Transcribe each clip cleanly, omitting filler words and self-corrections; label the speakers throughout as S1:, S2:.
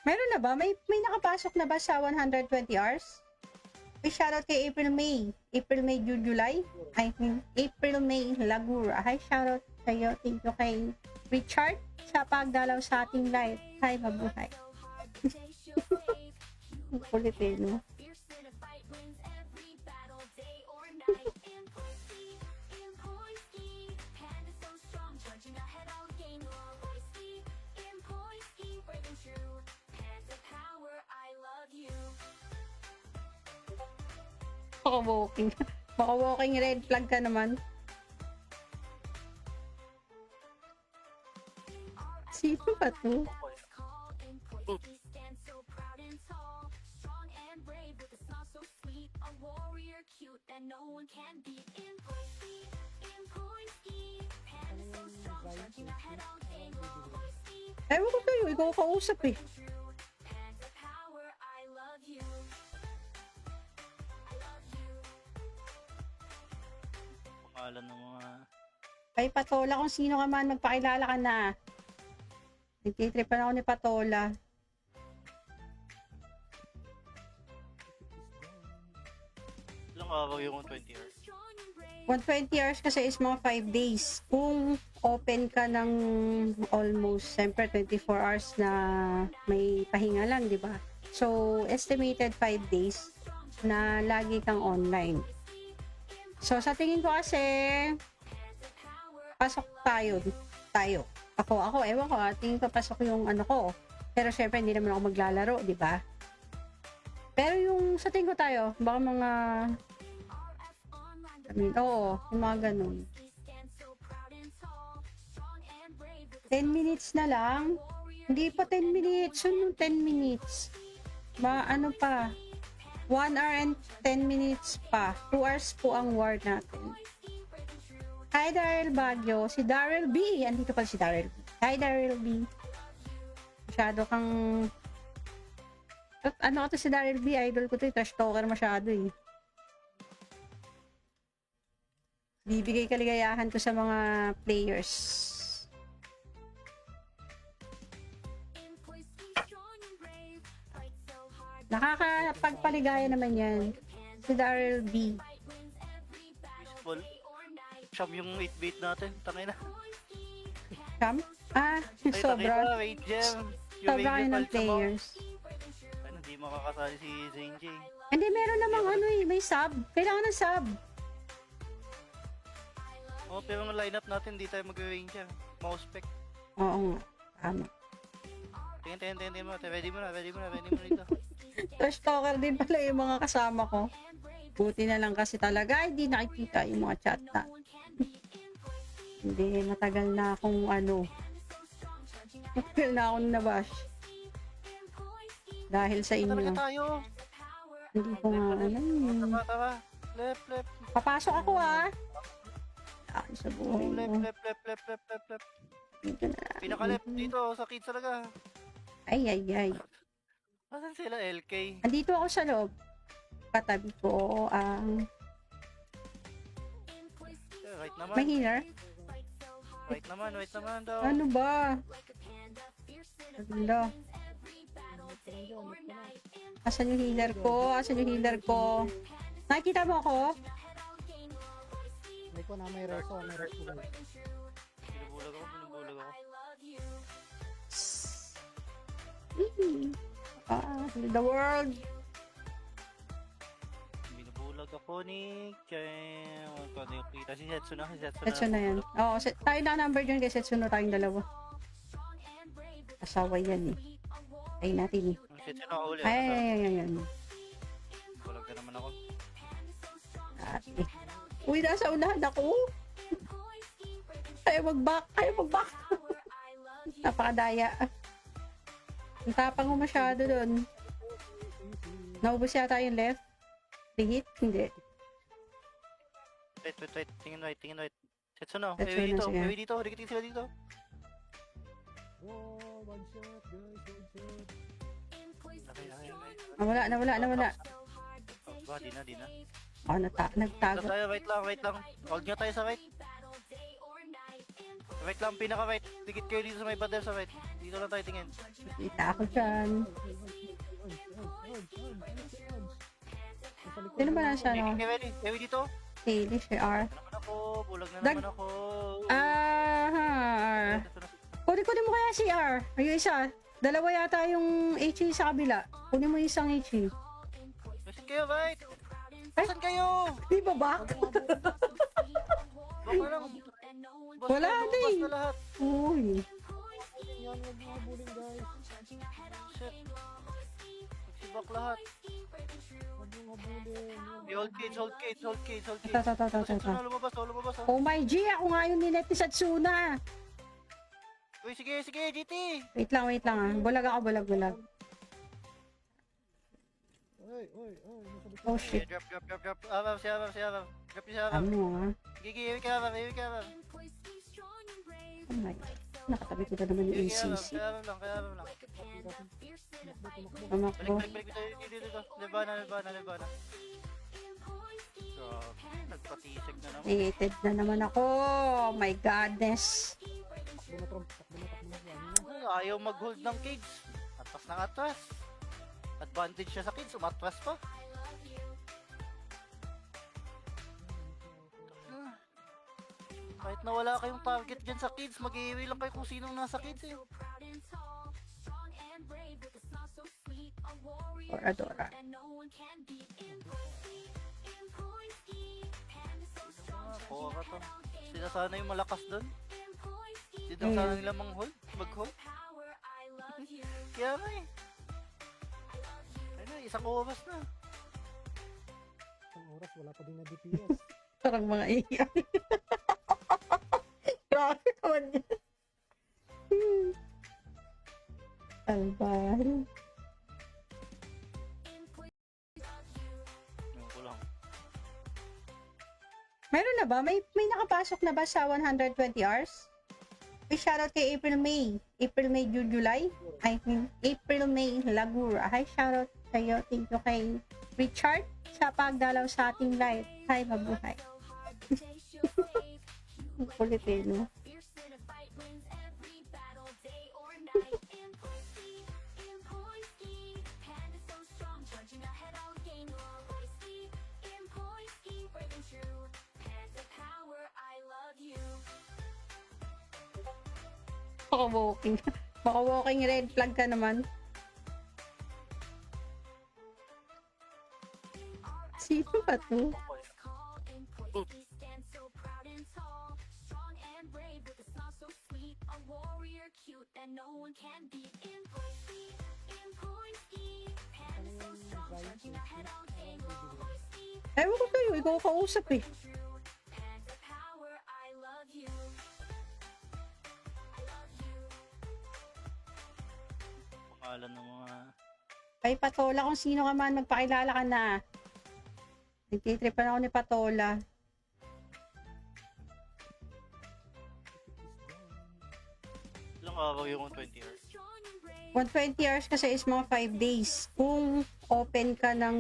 S1: Meron na ba? May nakapasok na ba sa 120 hours? May shoutout kay April May. April May, June, July. I mean, April May Lagura. Hi, shoutout sa'yo. Thank you kay Richard sa pagdalaw sa ating live. Hi, mabuhay. Kulit eh, no? Maka-walking. Maka-walking red flag ka naman. Sino ba to? Ewan ko kayo, ikaw kausap eh.
S2: Pangalan ng mga...
S1: Kay Patola, kung sino ka man, magpakilala ka na. Nagtitripan ako ni Patola.
S2: Ilang araw yung 20 hours?
S1: 120 hours kasi is mga 5 days. Kung open ka ng almost, siyempre 24 hours na may pahinga lang, di ba? So, estimated 5 days na lagi kang online. So, sa tingin ko kasi, pasok tayo. Ako, ewan ko, tingin ko pasok yung ano ko. Pero syempre, hindi naman ako maglalaro, di ba? Pero yung sa tingin ko tayo, baka mga, oo, yung mga ganun. 10 minutes na lang. Hindi pa 10 minutes. Yun yung 10 minutes. Ano pa? 1 hour and 10 minutes pa. 2 hours po ang war natin. Hi, Daryl Baguio. Si Daryl B. Andito pala si Daryl B. Hi, Daryl B. Masyado kang... Ano ka to si Daryl B? Idol ko to. Trash talker masyado eh. Bibigay kaligayahan ko sa mga players. Nakakapagpaligaya naman yan. Si Daryl B.
S2: Baseball. Siyam yung 8-bait natin. Tangay na.
S1: Kam?
S2: Ay,
S1: Sobra.
S2: tangay na. Wait, Gem.
S1: Sobra kayo ng players.
S2: Ay, hindi makakasali si Zane J.
S1: Hindi, meron namang ano eh. May sub. Kailangan ng sub.
S2: Oh, pero ang lineup natin, hindi tayo mag-range yan. Mouse spec.
S1: Oo nga. Tama.
S2: Tingin mo. Ready mo na dito.
S1: Trash talker din pala yung mga kasama ko. Buti na lang kasi talaga, hindi nakikita yung mga chat na. Hindi, matagal na akong ano. Matagal na akong nabash. Dahil sa inyo.
S2: Talaga tayo.
S1: Hindi ko nga ano yun.
S2: Tara. Left.
S1: Papasok ako ah. Ay, sa buhay mo.
S2: Left.
S1: Dito na.
S2: Pinaka-left dito, sa kids talaga.
S1: Ay.
S2: Asan sila, LK?
S1: Andito ako sa loob. Katabi ko ang
S2: Right naman.
S1: may healer.
S2: Right naman daw.
S1: Ano ba? Ano? Asan yung healer ko? Nakikita mo ako?
S3: May ko na may reso, may reso.
S2: Binubulag ako.
S1: The world.
S2: Binubulag ako ni Jem. Ano yung kita? Si Setsu
S1: Setsuno yan. Oo, tayo na number dyan kay Setsuno tayong dalawa. Asawa yan eh. Ay natin eh.
S2: Setsu na uli.
S1: Ay.
S2: Bulag na naman ako.
S1: Ate. Uy, nasa unahan ako. Ayaw mag-back. Napakadaya. Ang tapang mo masyado doon. Naubos yata yung left. Hit? Hindi.
S2: Wait. Tingin right. Setsu na.
S1: Setsuno, sige.
S2: Ewi dito. Rikitin sila dito.
S3: Oh, one shot, guys, one shot.
S2: Okay.
S1: Nawala.
S2: Di na.
S1: Oh, nagtago.
S2: Tayo, wait lang. Huwag nyo tayo sa right. Right lang, pinaka-right. Dikit kayo dito sa may pader sa right. Dito lang tayo tingin.
S1: Kita ako dyan. Sino ba nasa ano?
S2: Ewi dito.
S1: Haley, CR.
S2: Naman ako, bulag na
S1: Dag-
S2: naman ako.
S1: Ah, kunin mo kaya CR. Yung isa. Dalawa yata yung HE sa kabila. Kunin mo yung isang HE.
S2: Nasaan kayo, right? Nasaan kayo?
S1: Di ba back?
S2: Baka lang.
S1: Wala na
S2: Basta
S1: eh.
S2: lahat.
S1: Uy.
S3: Yan, huwag mga bullying guys.
S2: Shit. Nagsibak lahat.
S3: Huwag mga bullying.
S2: Hold cage, hold cage, hold cage, hold cage.
S1: Ta.
S2: Satsuna, lumabas, oh, lumabas, oh.
S1: Oh my G, ako nga yung ninet ni Satsuna.
S2: Uy, sige, GT.
S1: Wait lang ah. Bulag ako, bulag.
S3: Oy, nasa likod.
S1: Oh
S2: Okay,
S1: shit.
S2: drop. Abab, si Abab. Drop si Abab.
S1: Ano ah.
S2: Gigi, iwi ka, Abab.
S1: Oh my. Nakatabi ko na naman yung ACC.
S2: Kaya Abab lang.
S1: Tumakbo.
S2: Balik dito. Lebana. Grabe, nagpatisig na naman.
S1: Hated na naman ako. Oh my godness.
S3: Takbo na Trump. Takbo na.
S2: Ay, ayaw mag-hold ng cage. Atras ng atras. Advantage siya sa cage, umatras pa. Kahit na wala kayong target dyan sa kids, mag-iiwi lang kayo kung sinong nasa kids eh.
S1: Oradora.
S2: Kuha ka to. Sila sana yung malakas doon. Sila sana nila mag-hold. Kaya nga eh. Ayun na, isang oras na.
S3: Isang oras, wala pa din na DPS.
S1: Parang mga iyan. Grabe naman yan. Albay.
S2: Yung ko lang.
S1: Meron na ba? May nakapasok na ba sa 120 hours? May shoutout kay April May, July. I mean, April May Lagura. Hi, shoutout sa'yo. Thank you kay Richard sa pagdalaw sa ating live. Hi, mabuhay. Ang kulit eh, no? Baka walking red flag ka naman. Sino ba to? Ewan ko kayo, ikaw kausap eh.
S2: Pangalan ng mga...
S1: Ay, Patola, kung sino ka man, magpakilala ka na. Nagtitripan ako ni Patola.
S2: Ilang araw yung 20 hours?
S1: 120 hours kasi is mga 5 days. Kung open ka ng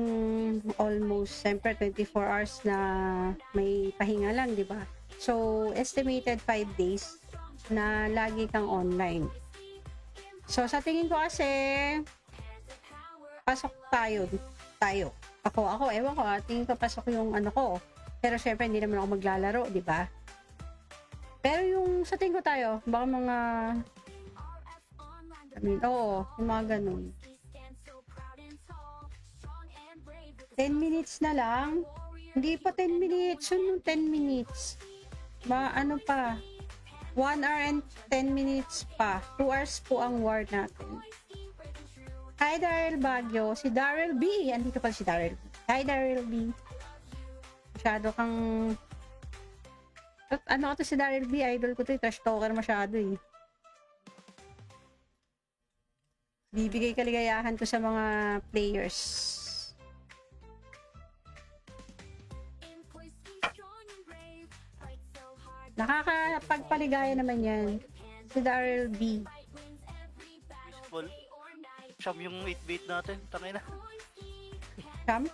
S1: almost, siyempre 24 hours na may pahinga lang, di ba? So, estimated 5 days na lagi kang online. So, sa tingin ko kasi, pasok tayo. Ako, ewan ko, tingin ko pasok yung ano ko. Pero syempre, hindi naman ako maglalaro, di ba? Pero yung sa tingin ko tayo, baka mga, oo, yung mga ganun. 10 minutes na lang. Hindi pa 10 minutes. Yun yung 10 minutes. Ano pa? 1 hour and 10 minutes pa. 2 hours po ang war natin. Hi, Daryl Baguio. Si Daryl B. Andito pa si Daryl B. Hi, Daryl B. Masyado kang... Ano ka to si Daryl B? Idol ko to. Trash talker masyado eh. Bibigay kaligayahan ko sa mga players. Nakakapagpaligaya naman yan. Si Daryl B.
S2: Baseball. Siyam yung 8-bait natin. Tangay na.
S1: Sam?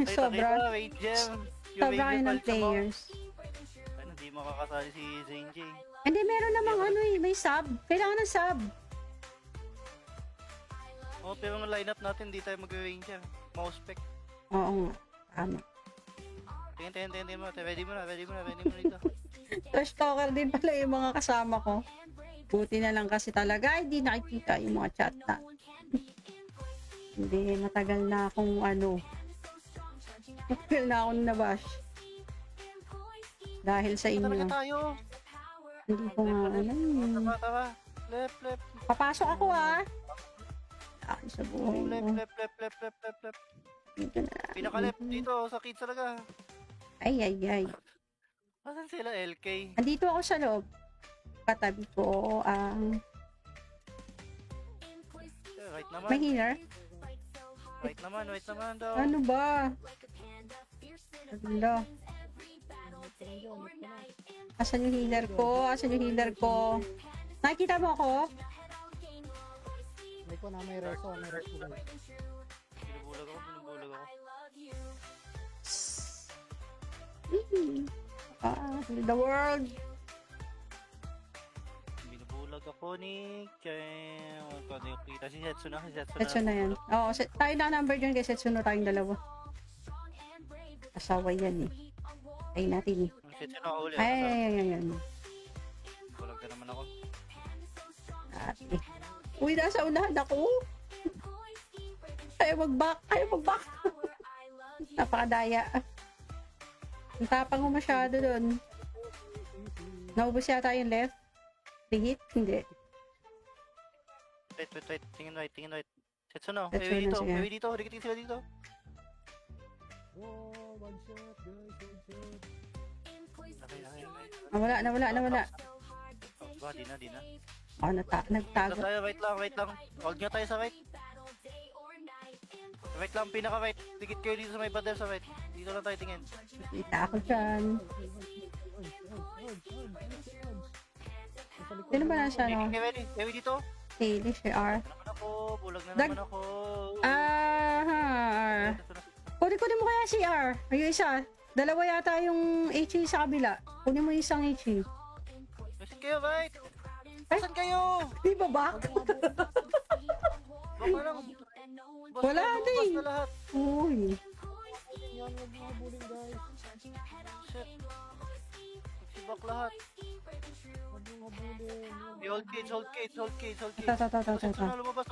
S1: Sobra.
S2: Wait, Gem.
S1: Sobra kayo ng players.
S2: Ay, hindi makakasali si Zane J.
S1: Hindi, meron namang ano eh, may sub. Kailangan ng sub.
S2: Oh, pero ang lineup natin, di tayo mag-ranger. Mouse spec.
S1: Oo nga. Tama.
S2: Tingin mo. Ready mo na dito.
S1: Trash talker din pala yung mga kasama ko. Buti na lang kasi talaga, hindi nakikita yung mga chat na. Hindi, matagal na akong ano. Matagal na akong nabash. Dahil sa
S2: Talaga
S1: inyo.
S2: tayo.
S1: Hindi ko nga ano eh.
S2: Tara. Left.
S1: Papasok ako ah. Ay, sa buhay
S2: Oh,
S1: mo.
S2: left.
S1: Dito na.
S2: Pinaka-left dito, sa kids talaga.
S1: Ay.
S2: Asan sila, LK?
S1: Andito ako sa loob. Katabi ko ang
S2: Right naman.
S1: may healer.
S2: Right naman daw.
S1: Ano ba? Ano? Asan yung healer ko? Nakikita mo ako?
S3: May ko na may reso guys.
S2: Binubulag ako.
S1: The world.
S2: Binubulag ako ni Chen. Kung ano yung kita si Setsu na.
S1: Setsu na yan. Oo, tayo na number dyan kay Setsu na tayong dalawa. Asawa yan eh. Ay natin eh.
S2: Ang Setsu na uli.
S1: Ay.
S2: Bulag na naman ako.
S1: Ate. Uy, nasa unahan ako. Ayaw mag-back. Napakadaya. Ang tapang ko masyado doon. Naubos yata yung left. Hit? Hindi.
S2: Wait. Tingin right. Setsu na.
S1: Setsu na siya.
S2: Ewi dito. Rikitin sila dito.
S3: Oh, one shot guys, one shot.
S2: Okay.
S1: Nawala.
S2: Oh, di na.
S1: Oh, nagtago.
S2: Tayo, wait lang. Hold nyo tayo sa right. Right lang, pinaka-right. Dikit kayo dito sa may pader sa right. Dito lang tayo tingin.
S1: Kita ako dyan. Sino ba nasa ano?
S2: Okay, ready? Ewi dito.
S1: Daily share.
S2: Bulag na naman ako.
S1: Kunin mo kaya CR. Yung isa. Dalawa yata yung HE sa kabila. Kunin mo yung isang HE.
S2: Listen kayo, right?
S1: Ay.
S2: Saan kayo?
S1: Di ba back?
S2: Baka lang.
S1: Wala, di.
S2: Basta na lahat.
S1: Uy.
S3: Yan, huwag mga bullying guys.
S2: Shit. Nagsibak lahat.
S3: Huwag mga bullying.
S2: Hold cage.
S1: Ito.
S2: Setsu na, lumabas.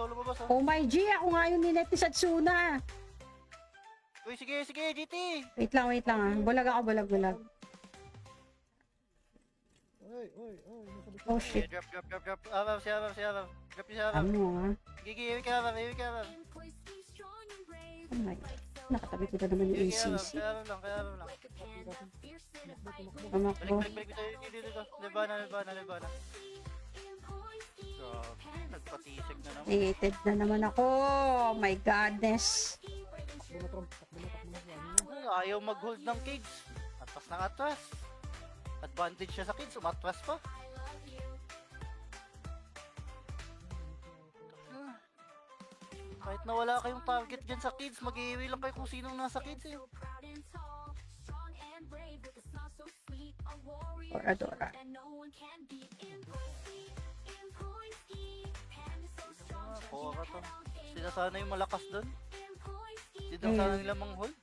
S1: Oh my G, ako nga yung ninet ni Satsuna.
S2: Uy, sige, GT.
S1: Wait lang ah. Bulag ako.
S3: Oy, nasa likod.
S1: Oh shit.
S2: Drop. Abab. Drop yung si Abab.
S1: Ano ah.
S2: Gigi, ewi ka Abab.
S1: Oh my. Nakatabi ko na naman yung ACC.
S2: Kaya lang.
S1: Tumakbo.
S2: Balik dito. Lebana. Grabe, nagpatisig na naman.
S1: Hated na naman ako. Oh my godness.
S3: Takbo na.
S2: Ayaw mag-hold ng cage. Atras. Advantage siya sa kids, umatras pa. Kahit na wala kayong target dyan sa kids, mag-iiwi lang kayo kung sinong nasa kids eh.
S1: Oradora.
S2: Oo ka to. Sila sana yung malakas doon. Hindi lang sana nila mag-hold.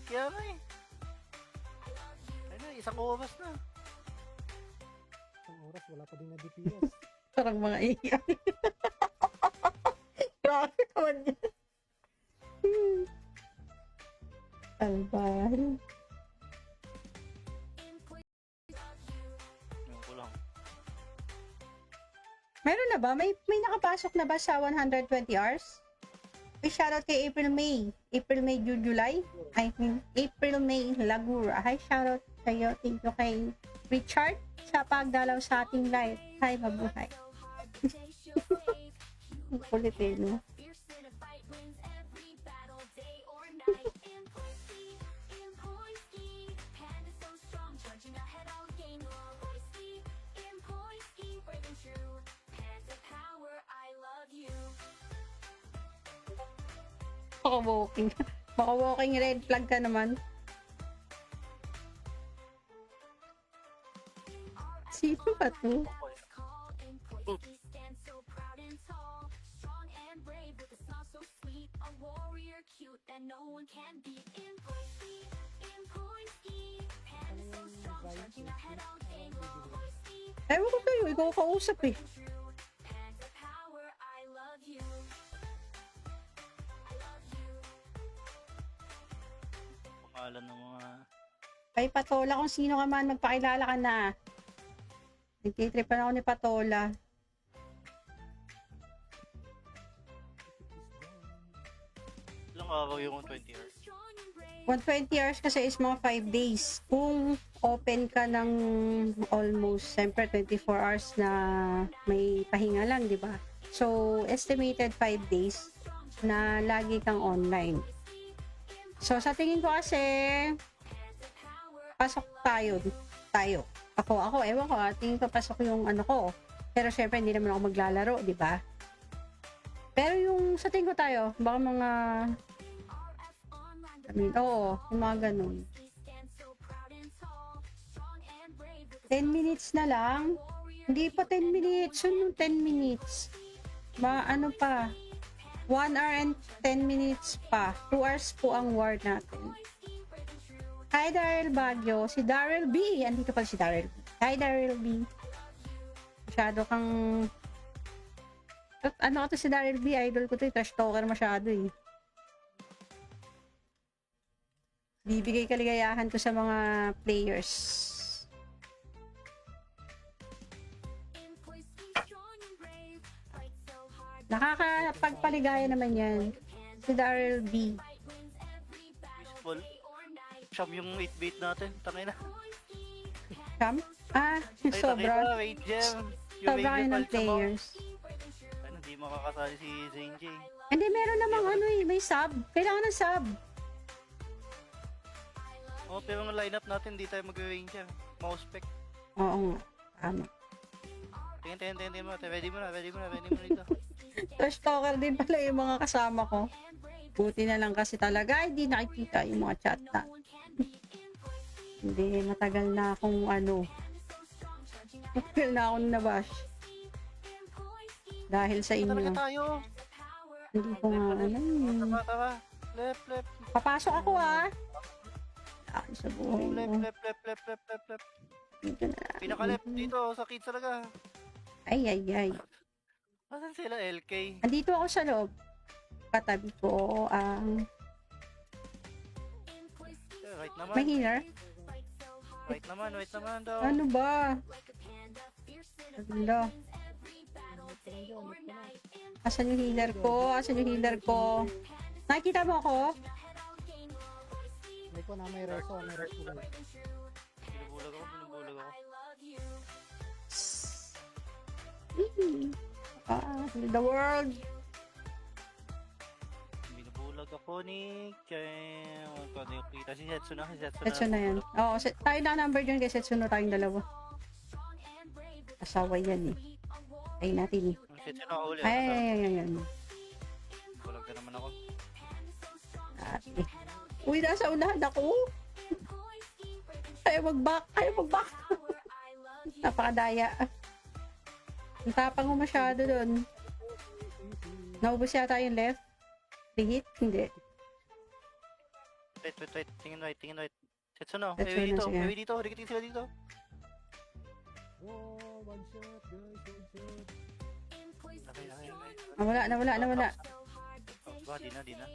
S2: Kaya nga eh. Isang oras na.
S3: Isang oras, wala pa din na DPS.
S1: Parang mga iyan. Grabe naman yan. Albal.
S2: Yung ko lang.
S1: Meron na ba? May nakapasok na ba sa 120 hours? May shoutout kay April May, July. I mean, April May Lagura. Hi, shoutout sa iyo. Thank you kay Richard sa pagdalaw sa ating live. Hi, mabuhay. Kulit eh, no? Maka-walking red flag ka naman. pa to. Ewan ko sa'yo, ikaw kausap eh.
S2: Pangalan ng mga...
S1: Kay Patola, kung sino ka man, magpakilala ka na. Nagtitripan ako ni Patola.
S2: Ilang araw yung 20 years?
S1: 120 hours kasi is mga 5 days. Kung open ka ng almost, siyempre 24 hours na may pahinga lang, di ba? So, estimated 5 days na lagi kang online. So, sa tingin ko kasi, pasok tayo. Ako, ewan ko, tingin ko pasok yung ano ko. Pero syempre, hindi naman ako maglalaro, di ba? Pero yung sa tingin ko tayo, baka mga oo, yung mga ganun. 10 minutes na lang. Hindi pa 10 minutes. Yun yung 10 minutes. Ano pa? 1 hour and 10 minutes pa. 2 hours po ang word natin. Hi, Daryl Baguio. Si Daryl B. Andito pala si Daryl B. Hi, Daryl B. Masyado kang... Ano ka to si Daryl B? Idol ko to. Trash talker masyado eh. Bibigay kaligayahan ko sa mga players. Nakakapagpaligaya naman yan. Si Daryl B.
S2: Baseball. Siyam yung 8-bait natin. Tangay na.
S1: Kam?
S2: Ay,
S1: Sobra.
S2: Wait, Gem.
S1: Sobra kayo ng players.
S2: Ay, hindi makakasali si Zane J.
S1: Hindi, meron namang ano eh. May sub. Kailangan ng sub.
S2: Oh, pero ang lineup natin, di tayo mag-range yan. Mouse spec.
S1: Oo nga. Tama.
S2: Tingin mo. Ready mo na dito.
S1: Trash talker din pala yung mga kasama ko. Buti na lang kasi talaga hindi nakikita yung mga chat na. Hindi, matagal na akong ano. Matagal na akong nabash. Dahil sa inyo.
S2: Talaga tayo.
S1: Hindi ko nga ano yun.
S2: Tara. Left.
S1: Papasok ako ah. Ay, sa buhay
S2: Left.
S1: mo.
S2: Left.
S1: Dito na lang.
S2: Pinaka-left dito, sa kids talaga.
S1: Ay.
S2: Asan sila, LK?
S1: Andito ako sa loob. Katabi ko ang
S2: Right naman.
S1: may healer.
S2: Wait naman daw.
S1: Ano ba? Ano? Asan yung healer ko? Nakikita mo ako?
S3: May ko na may reso guys.
S2: Binubulag ako.
S1: The world.
S2: Binubulag ako ni Kem. Kung ano yung kita. Si Setsu na.
S1: Setsu na yan. Oo, tayo na number dyan kay Setsu na tayong dalawa. Asawa yan eh. Ay natin eh.
S2: Setsu na uli.
S1: Ay.
S2: Bulag na naman ako.
S1: Ate. Uy, nasa unahan ako. Ayaw mag-back. Napakadaya. Ang tapang mo masyado doon. Naubos yata yung left. Hit? Hindi.
S2: Wait. Tingin right. Setsu na.
S1: Setsu na, sige.
S2: Ewi dito. Rikitin sila dito.
S3: Oh, one shot guys, one shot.
S2: Okay.
S1: Nawala.
S2: Di na.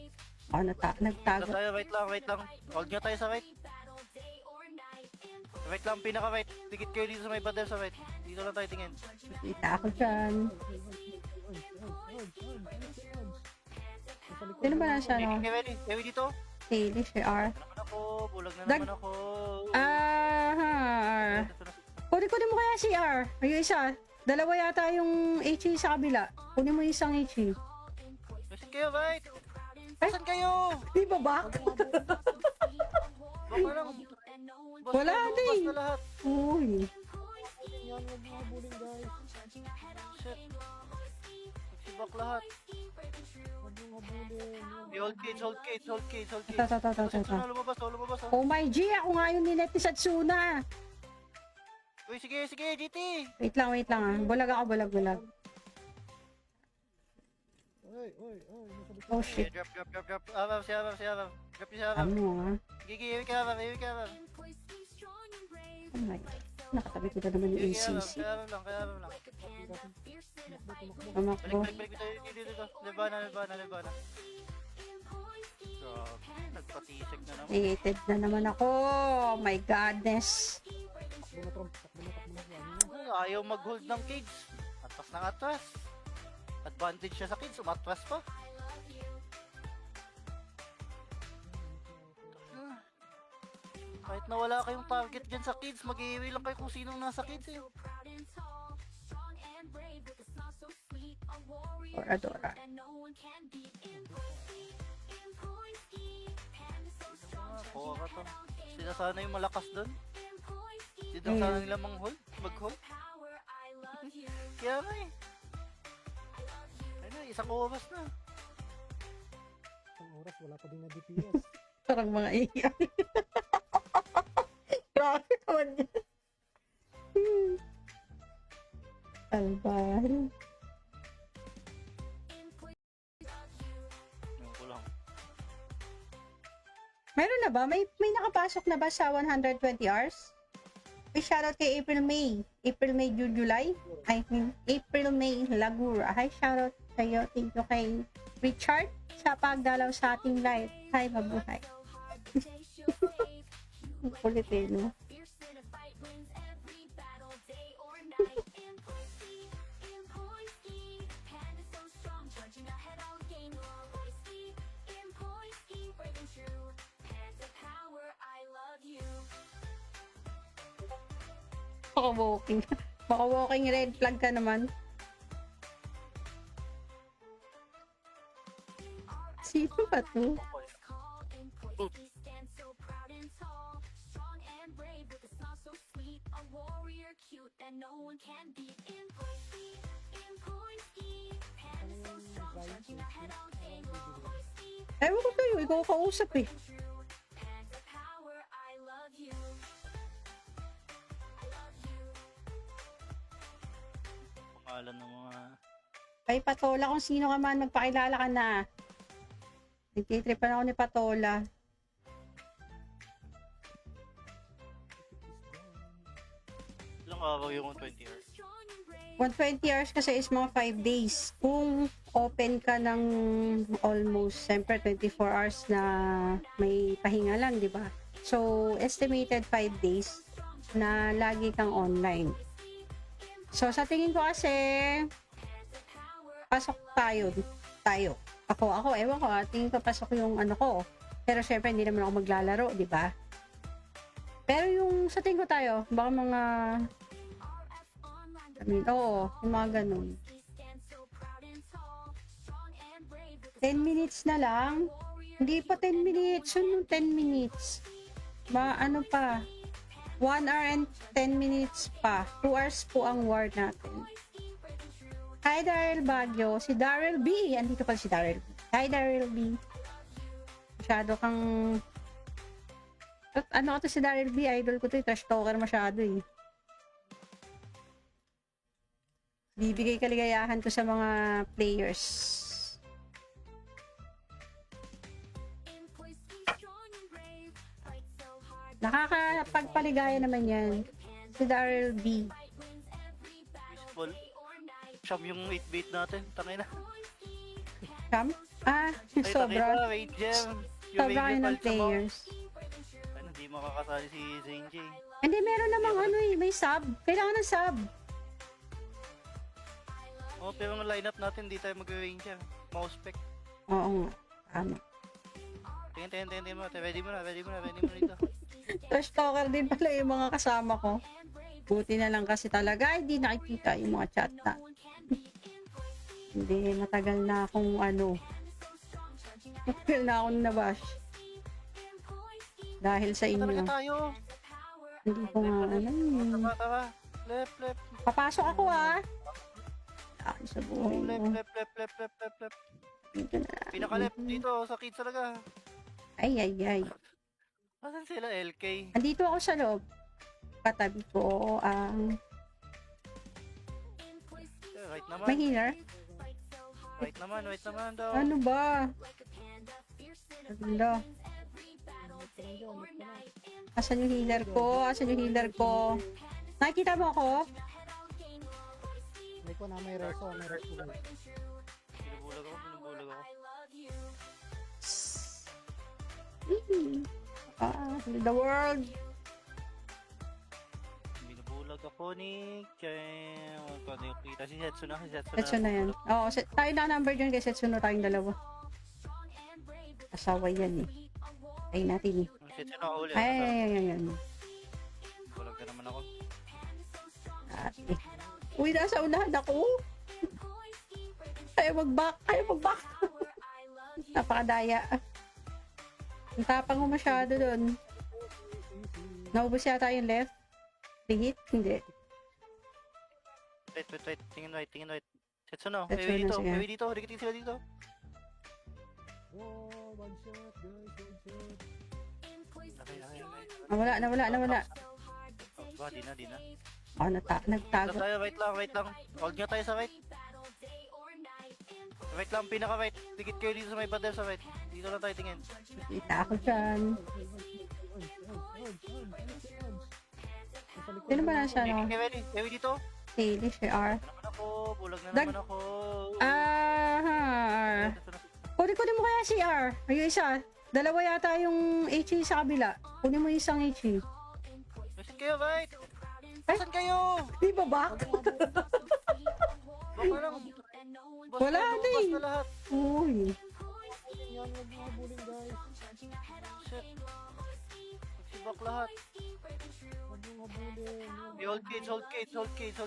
S1: Oh, nagtago.
S2: Tayo, wait lang. Huwag nyo tayo sa right. Right lang, pinaka-right. Dikit kayo dito sa may pader sa right. Dito lang tayo tingin.
S1: Kita ako dyan. Sino ba nasa ano?
S2: Ewi dito.
S1: Daily share.
S2: Bulag na naman ako.
S1: Kunin mo kaya si R. Yung isa. Dalawa yata yung HE sa kabila. Kunin mo yung isang HE.
S2: Kasi kayo, right? Saan kayo?
S1: Di ba ba?
S2: Baka lang.
S1: Wala,
S2: Basta
S1: di.
S2: na lahat.
S1: Uy.
S3: Yan, wag mga bullying guys.
S2: Shit. Nagsibak lahat.
S3: Wag mga bullying.
S2: Hold cage.
S1: Ito.
S2: Lumabas.
S1: Oh my G, ako nga yung ninet ni Satsuna.
S2: Uy, sige, sige, GT!
S1: Wait lang ah. Bulag ako, bulag.
S3: Oy, nasa likod.
S1: Oh shit.
S2: Drop. Abab, si Abab. Drop niyo si Abab.
S1: Ano ah?
S2: Gigi, iwi ka Abab.
S1: Oh my. Nakatabi ko na naman yung
S2: Iwi ka Abab,
S1: ACC.
S2: kaya Abab lang.
S1: Tumakbo.
S2: Balik dito. Lebana. Grabe, nagpatisig na naman.
S1: Negated na naman ako. Oh my godness.
S3: Takbo na. Ano yun?
S2: Ayaw mag-hold ng cage. Atras ng atras. Advantage siya sa kids, umatras pa. Kahit na wala kayong target dyan sa kids, mag-iiwi lang kayo kung sinong nasa kids eh.
S1: Oradora.
S2: Kuha ka to. Sila sana yung malakas doon. Hindi daw sana nila mag-hold. Kaya nga eh. Ayun na, isang oras na.
S3: Isang oras, wala pa din na DPS.
S1: Parang mga iyak. Grabe naman yan. Albal.
S2: Yung ko lang.
S1: Meron na ba? May nakapasok na ba sa 120 hours? May shoutout kay April May, July. I mean, April May Lagura. Hi, shoutout sa'yo. Thank you kay Richard sa pagdalaw sa ating live. Hi, mabuhay. Ang kulit eh, no? Baka walking red flag ka naman. Sino ba to? Ewan ko sa'yo, ikaw kausap eh.
S2: Pangalan ng mga...
S1: Kay Patola, kung sino ka man, magpakilala ka na. Nagtitripan ako ni Patola.
S2: Ilang araw yung 20 hours?
S1: 120 hours kasi is mga 5 days. Kung open ka ng almost, siyempre 24 hours na may pahinga lang, di ba? So, estimated 5 days na lagi kang online. So, sa tingin ko kasi, pasok tayo. Ako, ewan ko, tingin ko pasok yung ano ko. Pero syempre, hindi naman ako maglalaro, di ba? Pero yung sa tingin ko tayo, baka mga, oo, yung mga ganun. 10 minutes na lang. Hindi pa 10 minutes. Yun yung 10 minutes. Ano pa? 1 hour and 10 minutes pa. 2 hours po ang war natin. Hi, Daryl Baguio. Si Daryl B. Andito pala si Daryl B. Hi, Daryl B. Masyado kang... Ano ka to si Daryl B? Idol ko to. Trash talker masyado eh. Bibigay kaligayahan to sa mga players. Nakakapagpaligaya naman yan. Si Daryl B.
S2: Baseball. Siyam yung 8-bait natin. Tangay na.
S1: Kam?
S2: Ay,
S1: Sobra.
S2: tangay na. Wait, Gem.
S1: Sobra kayo ng players.
S2: Ay, hindi makakasali si Zane J.
S1: Hindi, meron namang ano eh. May sub. Kailangan ng sub.
S2: Oh, pero ang lineup natin, hindi tayo mag-range yan. Mouse spec.
S1: Oo nga. Tama.
S2: Tingin mo. Ready mo na dito.
S1: Trash talker din pala yung mga kasama ko. Buti na lang kasi talaga hindi nakikita yung mga chat na. Hindi, matagal na akong ano. Matagal na akong nabash. Dahil sa inyo.
S2: Talaga tayo.
S1: Hindi ko nga alam eh.
S2: Tara. Left.
S1: Papasok ako ah. Ay, sa buhay mo.
S2: Left.
S1: Dito na.
S2: Pinaka-left dito, sa kids talaga.
S1: Ay.
S2: Asan sila, LK?
S1: Andito ako sa loob. katabi ko ang
S2: Right naman.
S1: may healer.
S2: Right naman daw.
S1: Ano ba? Hello. Asan yung healer ko? Asan yung healer ko? Nakikita mo ako?
S3: May ko na may reso, may reso guys.
S2: Binubulag ako.
S1: The world.
S2: Binubulag ako ni Chen. Kung yung kita si Setsuna.
S1: Setsu na yan. Oo, tayo na number dyan kasi Setsu na tayong dalawa. Asawa yan eh. Ay natin eh.
S2: Ang Setsuna ako ulit.
S1: Ay.
S2: Bulag na naman ako.
S1: Ate. Uy, nasa unahan ako. Ayaw mag-back. Napakadaya. Ang tapang mo masyado doon. Naubos yata yung left. Hit? Hindi.
S2: Wait. Tingin right. Setsuna.
S1: Setsuna, sige.
S2: Ewi dito. Rikitin sila dito.
S3: Oh, one shot guys, one shot.
S2: Okay.
S1: Nawala.
S2: Oh, di na.
S1: Oh, nagtago.
S2: Tayo, wait lang. Hold nyo tayo sa right. Right lang, pinaka-right. Dikit kayo dito sa may pader sa right. Dito lang tayo tingin.
S1: Kita ako dyan. Sino ba nasa ano?
S2: Ewi dito.
S1: Hailey, CR.
S2: Naman ako, bulag na
S1: Dag-
S2: naman ako.
S1: Kunin mo kaya CR. Yung isa. Dalawa yata yung HE sa kabila. Kunin mo yung isang HE.
S2: Nasaan kayo, right? Nasaan kayo?
S1: Di ba back?
S2: Baka lang.
S1: Wala na eh.
S2: na lahat.
S1: Uy.
S3: Yan, wag mga bullying guys.
S2: Shit. Nagsibak lahat.
S3: Wag mga bullying.
S2: Hold cage.
S1: Ito.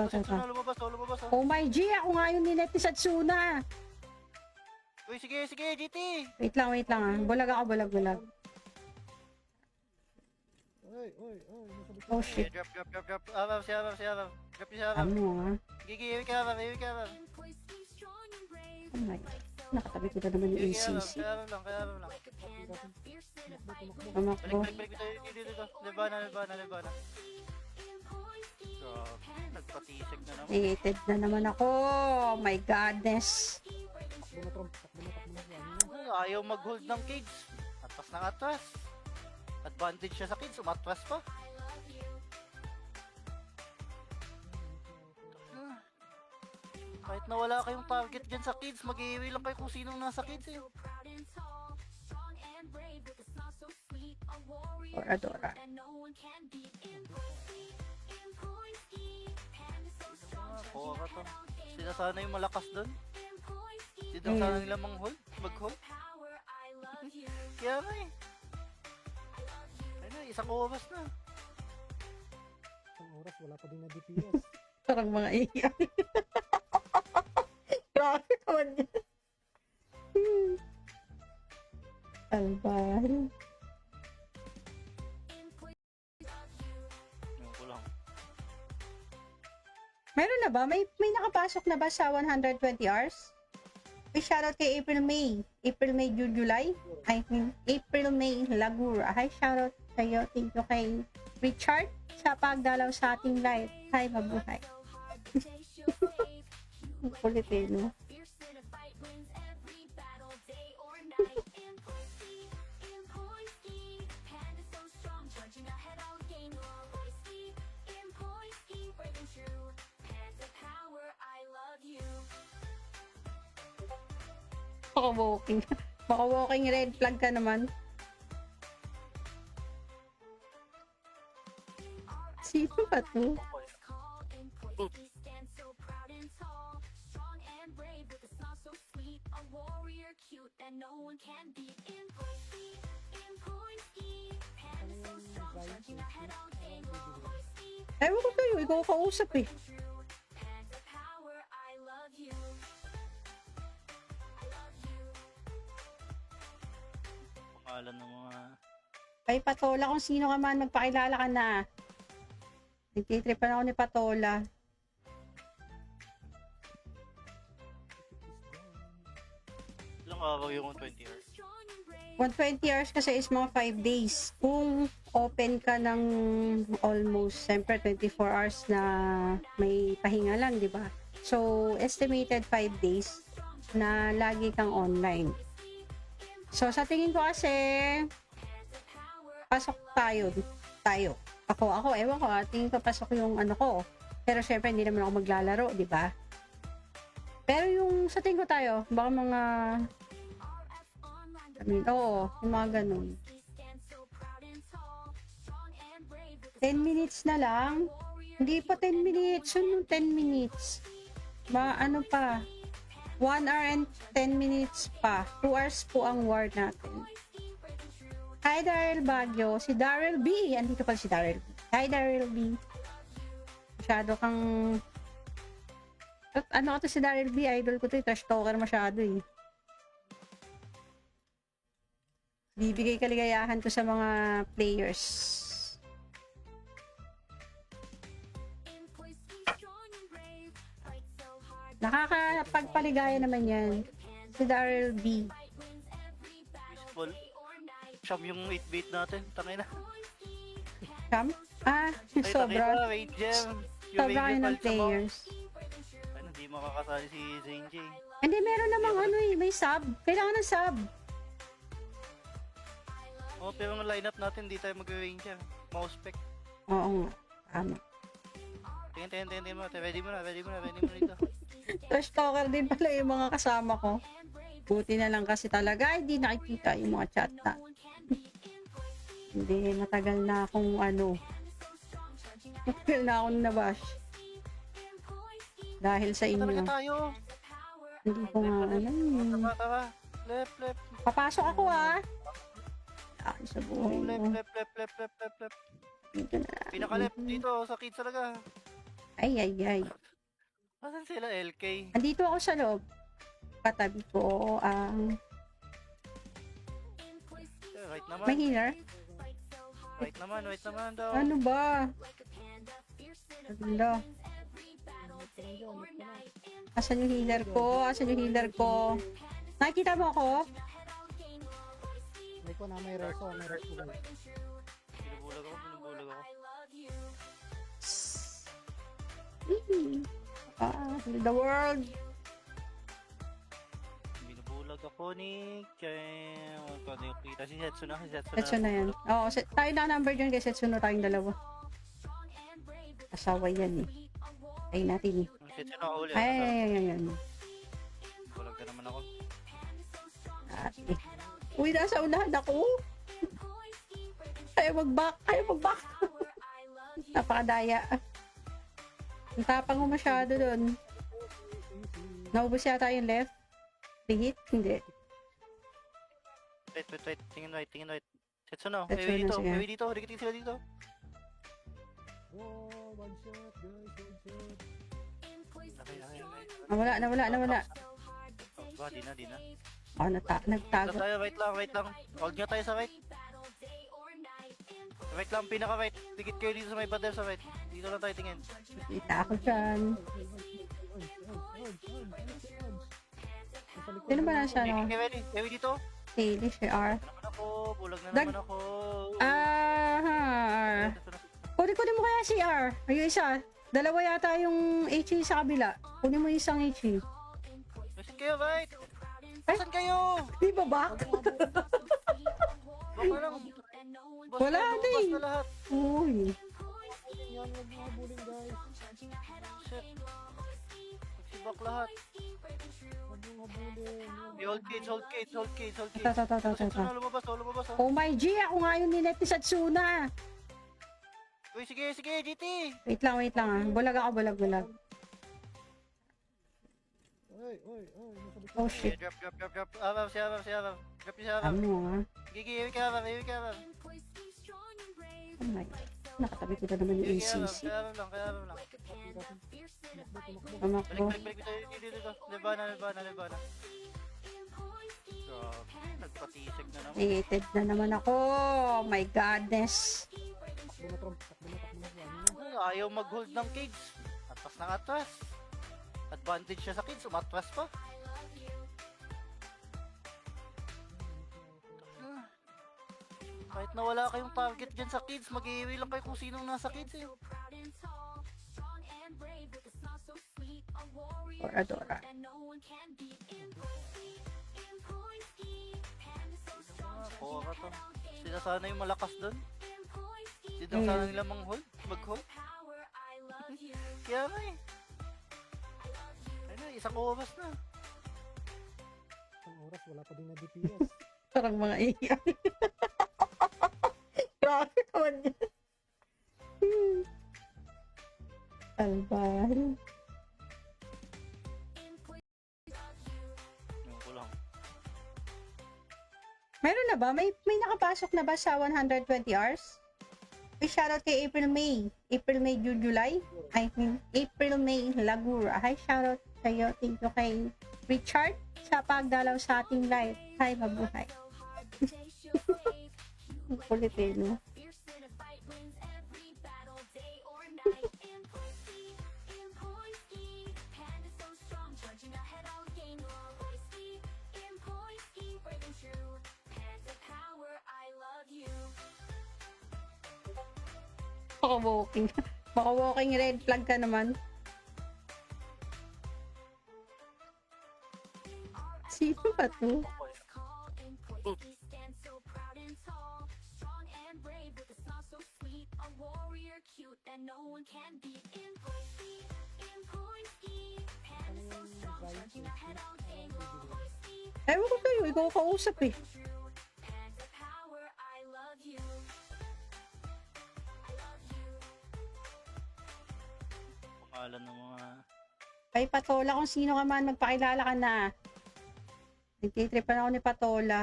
S2: Setsuna, lumabas.
S1: Oh my G, ako nga yung ninet ni Satsuna.
S2: Uy, sige, GT.
S1: Wait lang ah. Bulag ako.
S3: Oy, nasa likod.
S1: Oh shit.
S2: Drop. Abab, si Abab. Drop si Abab.
S1: Ano ah.
S2: Gigi, ewi ka Abab.
S1: Oh my. Nakatabi ko na naman yung ACC.
S2: Kaya Abab lang.
S1: Tumakbo.
S2: Balik dito. Lebana. Grabe, nagpatisig na naman.
S1: Hated na naman ako. Oh my godness.
S3: Takbo na.
S2: Ayaw mag-hold ng cage. Atras. Advantage siya sa kids, umatras pa. Kahit na wala kayong target dyan sa kids, mag-iiwi lang kayo kung sinong nasa kids eh.
S1: Adora.
S2: Kuha ka to. Sila sana yung malakas doon. Sila sana nila mag-hold. Kaya nga eh. Ayun na, isang oras na.
S3: Isang oras, wala pa din na DPS.
S1: Parang mga iyan. Grabe naman yan. Albay.
S2: Yung ko lang.
S1: Meron na ba? May nakapasok na ba sa 120 hours? May shoutout kay April May, July. April May Lagura. Hi, shoutout sa'yo. Thank you kay Richard sa pagdalaw sa ating live. Hi, mabuhay. Ang kulit eh, no? Baka walking red flag ka naman. Sino ba to? Ewan ko sa'yo, ikaw kausap eh.
S2: Pangalan ng mga...
S1: Kay Patola, kung sino ka man, magpakilala ka na. Nagtitripan ako ni Patola.
S2: Ilang araw yung 20 hours?
S1: 120 hours kasi is mga 5 days. Kung open ka ng almost, siyempre 24 hours na may pahinga lang, di ba? So, estimated 5 days na lagi kang online. So, sa tingin ko kasi, pasok tayo. Ako, ewan ko, tingin ko pasok yung ano ko. Pero syempre, hindi naman ako maglalaro, di ba? Pero yung sa tingin ko tayo, baka mga, oo, yung mga ganun. 10 minutes na lang. Hindi pa 10 minutes. Yun yung 10 minutes. Ano pa? 1 hour and 10 minutes pa. 2 hours po ang war natin. Hi, Daryl Baguio. Si Daryl B. Andito pa si Daryl B. Hi, Daryl B. Masyado kang... Ano ka to si Daryl B? Idol ko to. Trash talker masyado eh. Bibigay kaligayahan to sa mga players. Nakakapagpaligaya naman yan. Si Daryl B.
S2: Baseball. Siyam yung 8-bait natin. Tangay na.
S1: Kam?
S2: Ay,
S1: Sobra.
S2: tangay na, wait gem. Yung
S1: Sobra kayo
S2: major
S1: ng
S2: pals sa
S1: players.
S2: Ay, hindi makakasali si Zane J.
S1: Hindi, meron namang ano eh, may sub. Kailangan ng sub.
S2: Oh, pero ang lineup natin, di tayo mag-ranger. Mouse spec.
S1: Oo nga. Tama.
S2: Tingin mo. Ready mo na dito.
S1: Trash talker din pala yung mga kasama ko. Buti na lang kasi talaga, hindi nakikita yung mga chat na. Hindi, matagal na akong ano. Matagal na akong nabash. Dahil sa
S2: Talaga
S1: inyo.
S2: tayo.
S1: Hindi ko nga ano eh.
S2: Tara. Left.
S1: Papasok ako ah. Ay, sa buhay
S2: Oh,
S1: mo.
S2: left.
S1: Dito na.
S2: Pinaka-left dito, sa kids talaga.
S1: Ay.
S2: Asan sila, LK?
S1: Andito ako sa loob. Katabi ko ang
S2: Right naman.
S1: may healer.
S2: Right naman daw.
S1: Ano ba? Ano? Asan yung healer ko? Nakikita mo ako?
S3: May ko na may reso guys.
S2: Binubulag ako.
S1: The world.
S2: Binubulag ako ni Ken. Kung yung kita si Setsu na.
S1: Setsu na yan. Oo, tayo na number dyan kay Setsu na tayong dalawa. Asawa yan eh. Ay natin eh.
S2: Ang Setsu na uli.
S1: Ay.
S2: Bulag na naman ako.
S1: Ate. Uy, nasa unahan ako. Ayaw mag-back. Napakadaya. Ang tapang ko masyado doon. Naubos yata yung left. Hit? Hindi.
S2: Wait. Tingin right. Setsu na.
S1: Setsu na siya.
S2: Ewi dito. Rikitin sila dito.
S3: Oh, one shot guys, one shot.
S2: Okay.
S1: Nawala.
S2: Oh, di na.
S1: Oh, nagtago.
S2: Tayo, wait lang. Hold nyo tayo sa right. Right lang, pinaka-right. Dikit kayo dito sa may pader sa right. Dito lang tayo tingin.
S1: Kita ako dyan. Sino ba nasa ano?
S2: Ready? Ewi dito.
S1: Daily share.
S2: Bulag na naman ako.
S1: Kunin mo kaya CR. Yung isa. Dalawa yata yung HE sa kabila. Kunin mo yung isang HE.
S2: Listen kayo, right?
S1: Ay.
S2: Saan kayo?
S1: Di ba back?
S2: Baka lang.
S1: Wala na eh.
S2: na lahat.
S1: Uy.
S3: Yan, huwag mga bullying guys.
S2: Shit. Nagsibak lahat.
S3: Huwag mga bullying.
S2: Hold cage.
S1: Ito.
S2: Lumabas.
S1: Oh my G, ako nga yung ninet ni Satsuna.
S2: Uy, sige, GT.
S1: Wait lang ah. Bulag ako.
S3: Oy, nasa likod.
S1: Oh shit.
S2: Drop. Abab. Drop yung si Abab.
S1: Ano ah.
S2: Gigi, ewi ka Abab.
S1: Oh my. Nakatabi ko na naman yung ACC.
S2: Kaya Abab lang.
S1: Tumakbo.
S2: Balik dito. Lebana. Grabe, nagpatisig na naman.
S1: Hated na naman ako. Oh my godness.
S3: Takbo na.
S2: Ayaw mag-hold ng cage. Atras. Advantage siya sa kids, umatras pa. Kahit na wala kayong target dyan sa kids, mag-iiwi lang kayo kung sinong nasa kids eh.
S1: Oradora.
S2: Oo ka to. Sila sana yung malakas doon. Hindi lang sana nila mag-hold. Kaya nga eh. Ayun na, isang oras na.
S3: Isang oras, wala pa din na DPS.
S1: Parang mga iyan. Grabe naman yan. Albal.
S2: Yung ko lang.
S1: Meron na ba? May nakapasok na ba sa 120 hours? May shoutout kay April May. April May, June, July. I mean, April May, Lagura. Hi, shoutout sa'yo. Thank you kay Richard sa pagdalaw sa ating live. Hi, mabuhay. Kulit eh, no? Maka-walking. Maka-walking red flag ka naman. Sino ba to? Ewan ko sa'yo, ikaw kausap eh.
S2: Pangalan ng mga...
S1: Kay Patola, kung sino ka man, magpakilala ka na. Nagtitripan ako ni Patola.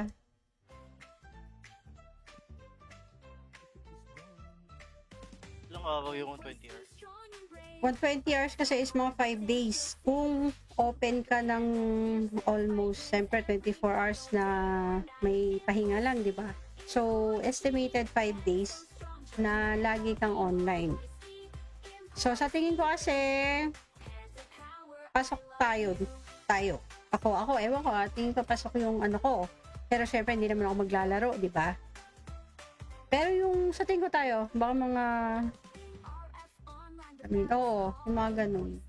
S2: Ilang araw yung 20 hours?
S1: 120 hours kasi is mga 5 days. Kung open ka ng almost, siyempre 24 hours na may pahinga lang, di ba? So, estimated 5 days na lagi kang online. So, sa tingin ko kasi, pasok tayo. Ako, ewan ko, tingin ko pasok yung ano ko. Pero syempre, hindi naman ako maglalaro, di ba? Pero yung sa tingin ko tayo, baka mga, oo, yung mga ganun.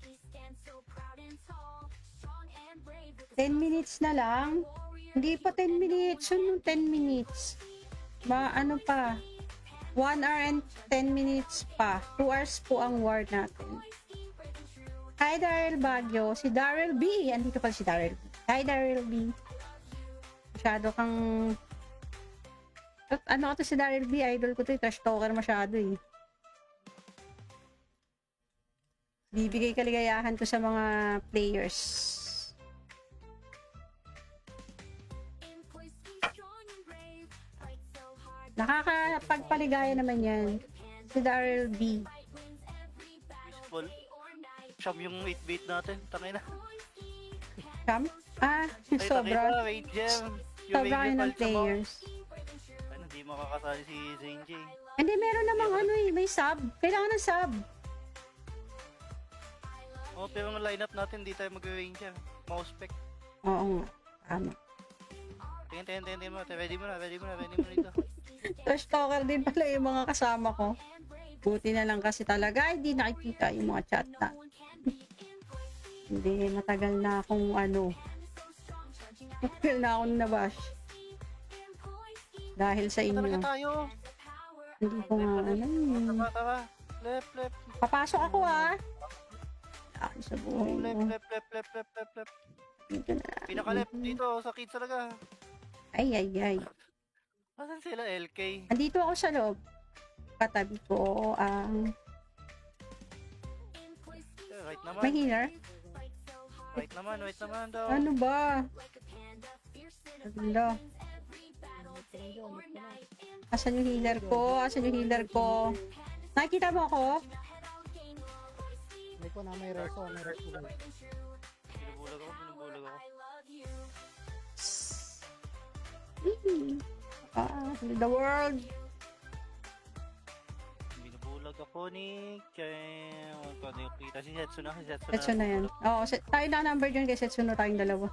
S1: 10 minutes na lang. Hindi pa 10 minutes. Yun yung 10 minutes. Ano pa? 1 hour and 10 minutes pa. 2 hours po ang war natin. Hi, Daryl Baguio. Si Daryl B. Andito pala si Daryl B. Hi, Daryl B. Masyado kang... Ano ka to si Daryl B? Idol ko to. Trash talker masyado eh. Bibigay kaligayahan ko sa mga players. Nakakapagpaligaya naman yan. Si Daryl B.
S2: Peaceful. Siyam yung 8-bait natin. Tangay na.
S1: Sam?
S2: Ay,
S1: Sobra.
S2: wait, Gem.
S1: Sobra kayo ng players.
S2: Ay, hindi makakasali si Zane J.
S1: Hindi, meron namang ano eh. May sub. Kailangan ng sub.
S2: Oh, pero ang lineup natin, di tayo mag-range yan. Mouse spec.
S1: Oo nga. Tama.
S2: Tingin mo. Ready mo na dito.
S1: Trash talker din pala yung mga kasama ko. Buti na lang kasi talaga hindi nakikita yung mga chat na. Hindi, matagal na akong matagal na akong nabash. Dahil sa inyo.
S2: Talaga tayo.
S1: Hindi ko nga
S2: Tara. Left.
S1: Papasok ako Ako sa buhay mo.
S2: Left.
S1: Dito na.
S2: Pinaka-left dito sa kids talaga.
S1: Ay.
S2: Asan sila, LK?
S1: Andito ako sa loob. Katabi ko ang
S2: Right naman.
S1: may healer.
S2: Wait naman daw.
S1: Ano ba? Ano? Asan yung healer ko? Nakikita mo ako?
S3: May ko na may reso guys.
S2: Binubulag ako.
S1: The world.
S2: Binubulag ako ni Kem. Kung yung kita si Setsu
S1: Setsuno yan. Oo, tayo na number dyan kay Setsuno tayong dalawa.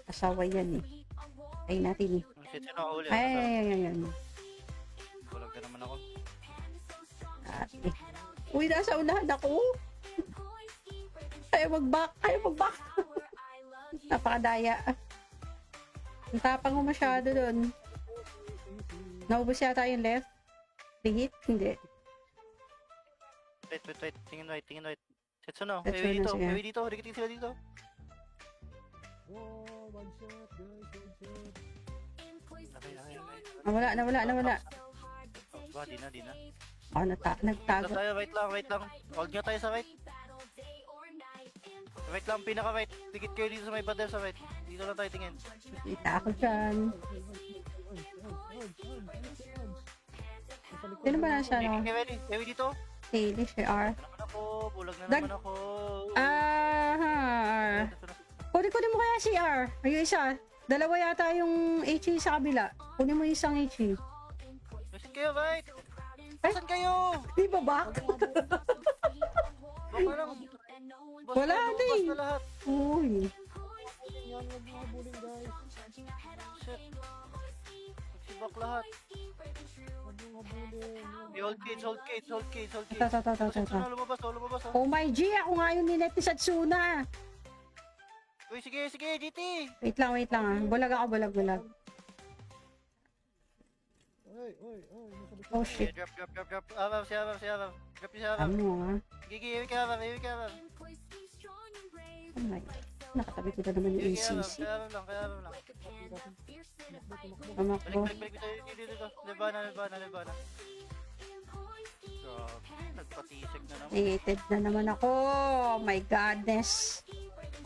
S1: Asawa yan eh. Ay natin eh.
S2: Shit, sino ang uli?
S1: Ay.
S2: Bulag na naman ako.
S1: Ate. Uy, nasa unahan ako. Ayaw mag-back. Napakadaya. Ang tapang mo masyado dun. Naubos yata yung left. Hit? Hindi.
S2: Wait. Tingin right. Setsuno,
S1: Setsuno, sige.
S2: ewi dito. Rikitin sila dito.
S3: Wow, one shot, guys, one shot.
S2: Okay.
S1: Nawala.
S2: Ba, di na.
S1: Oh, nagtago.
S2: Tayo, wait lang. Huwag nyo tayo sa right. Right lang, pinaka-right. Dikit kayo dito sa may pader sa right. Dito lang tayo tingin.
S1: Kita ako dyan. Sino ba nasa ano?
S2: Ewi dito.
S1: Daily share.
S2: Bulag na
S1: Dag-
S2: naman ako.
S1: Kunin mo kaya si R. Yung isa. Dalawa yata yung HE sa kabila. Kunin mo yung isang HE.
S2: Nasaan kayo, right? Nasaan kayo?
S1: Di ba back?
S2: Baka lang.
S1: Wala,
S2: Basta
S1: di.
S2: na lahat.
S1: Uy.
S3: Yan, huwag mga bullying, guys.
S2: Shit. Nagsibak lahat.
S3: Huwag mga bullying.
S2: Hold cage.
S1: Ito.
S2: Setsuna, lumabas.
S1: Oh my G, ako nga yung ninet ni Satsuna.
S2: Uy, sige, GT.
S1: Wait lang ah. Bulag ako.
S3: Oy, nasa likod.
S1: Oh shit.
S2: Drop. Abab, si Abab. Drop yung si Abab.
S1: Ano ah.
S2: Gigi, iwi ka Abab.
S1: Oh my. Nakatabi ko na naman yung ACC.
S2: Kaya Abab lang.
S1: Tumakbo.
S2: Balik dito. Lebana. Grabe, nagpatisig na naman.
S1: Hated na naman ako. Oh my godness.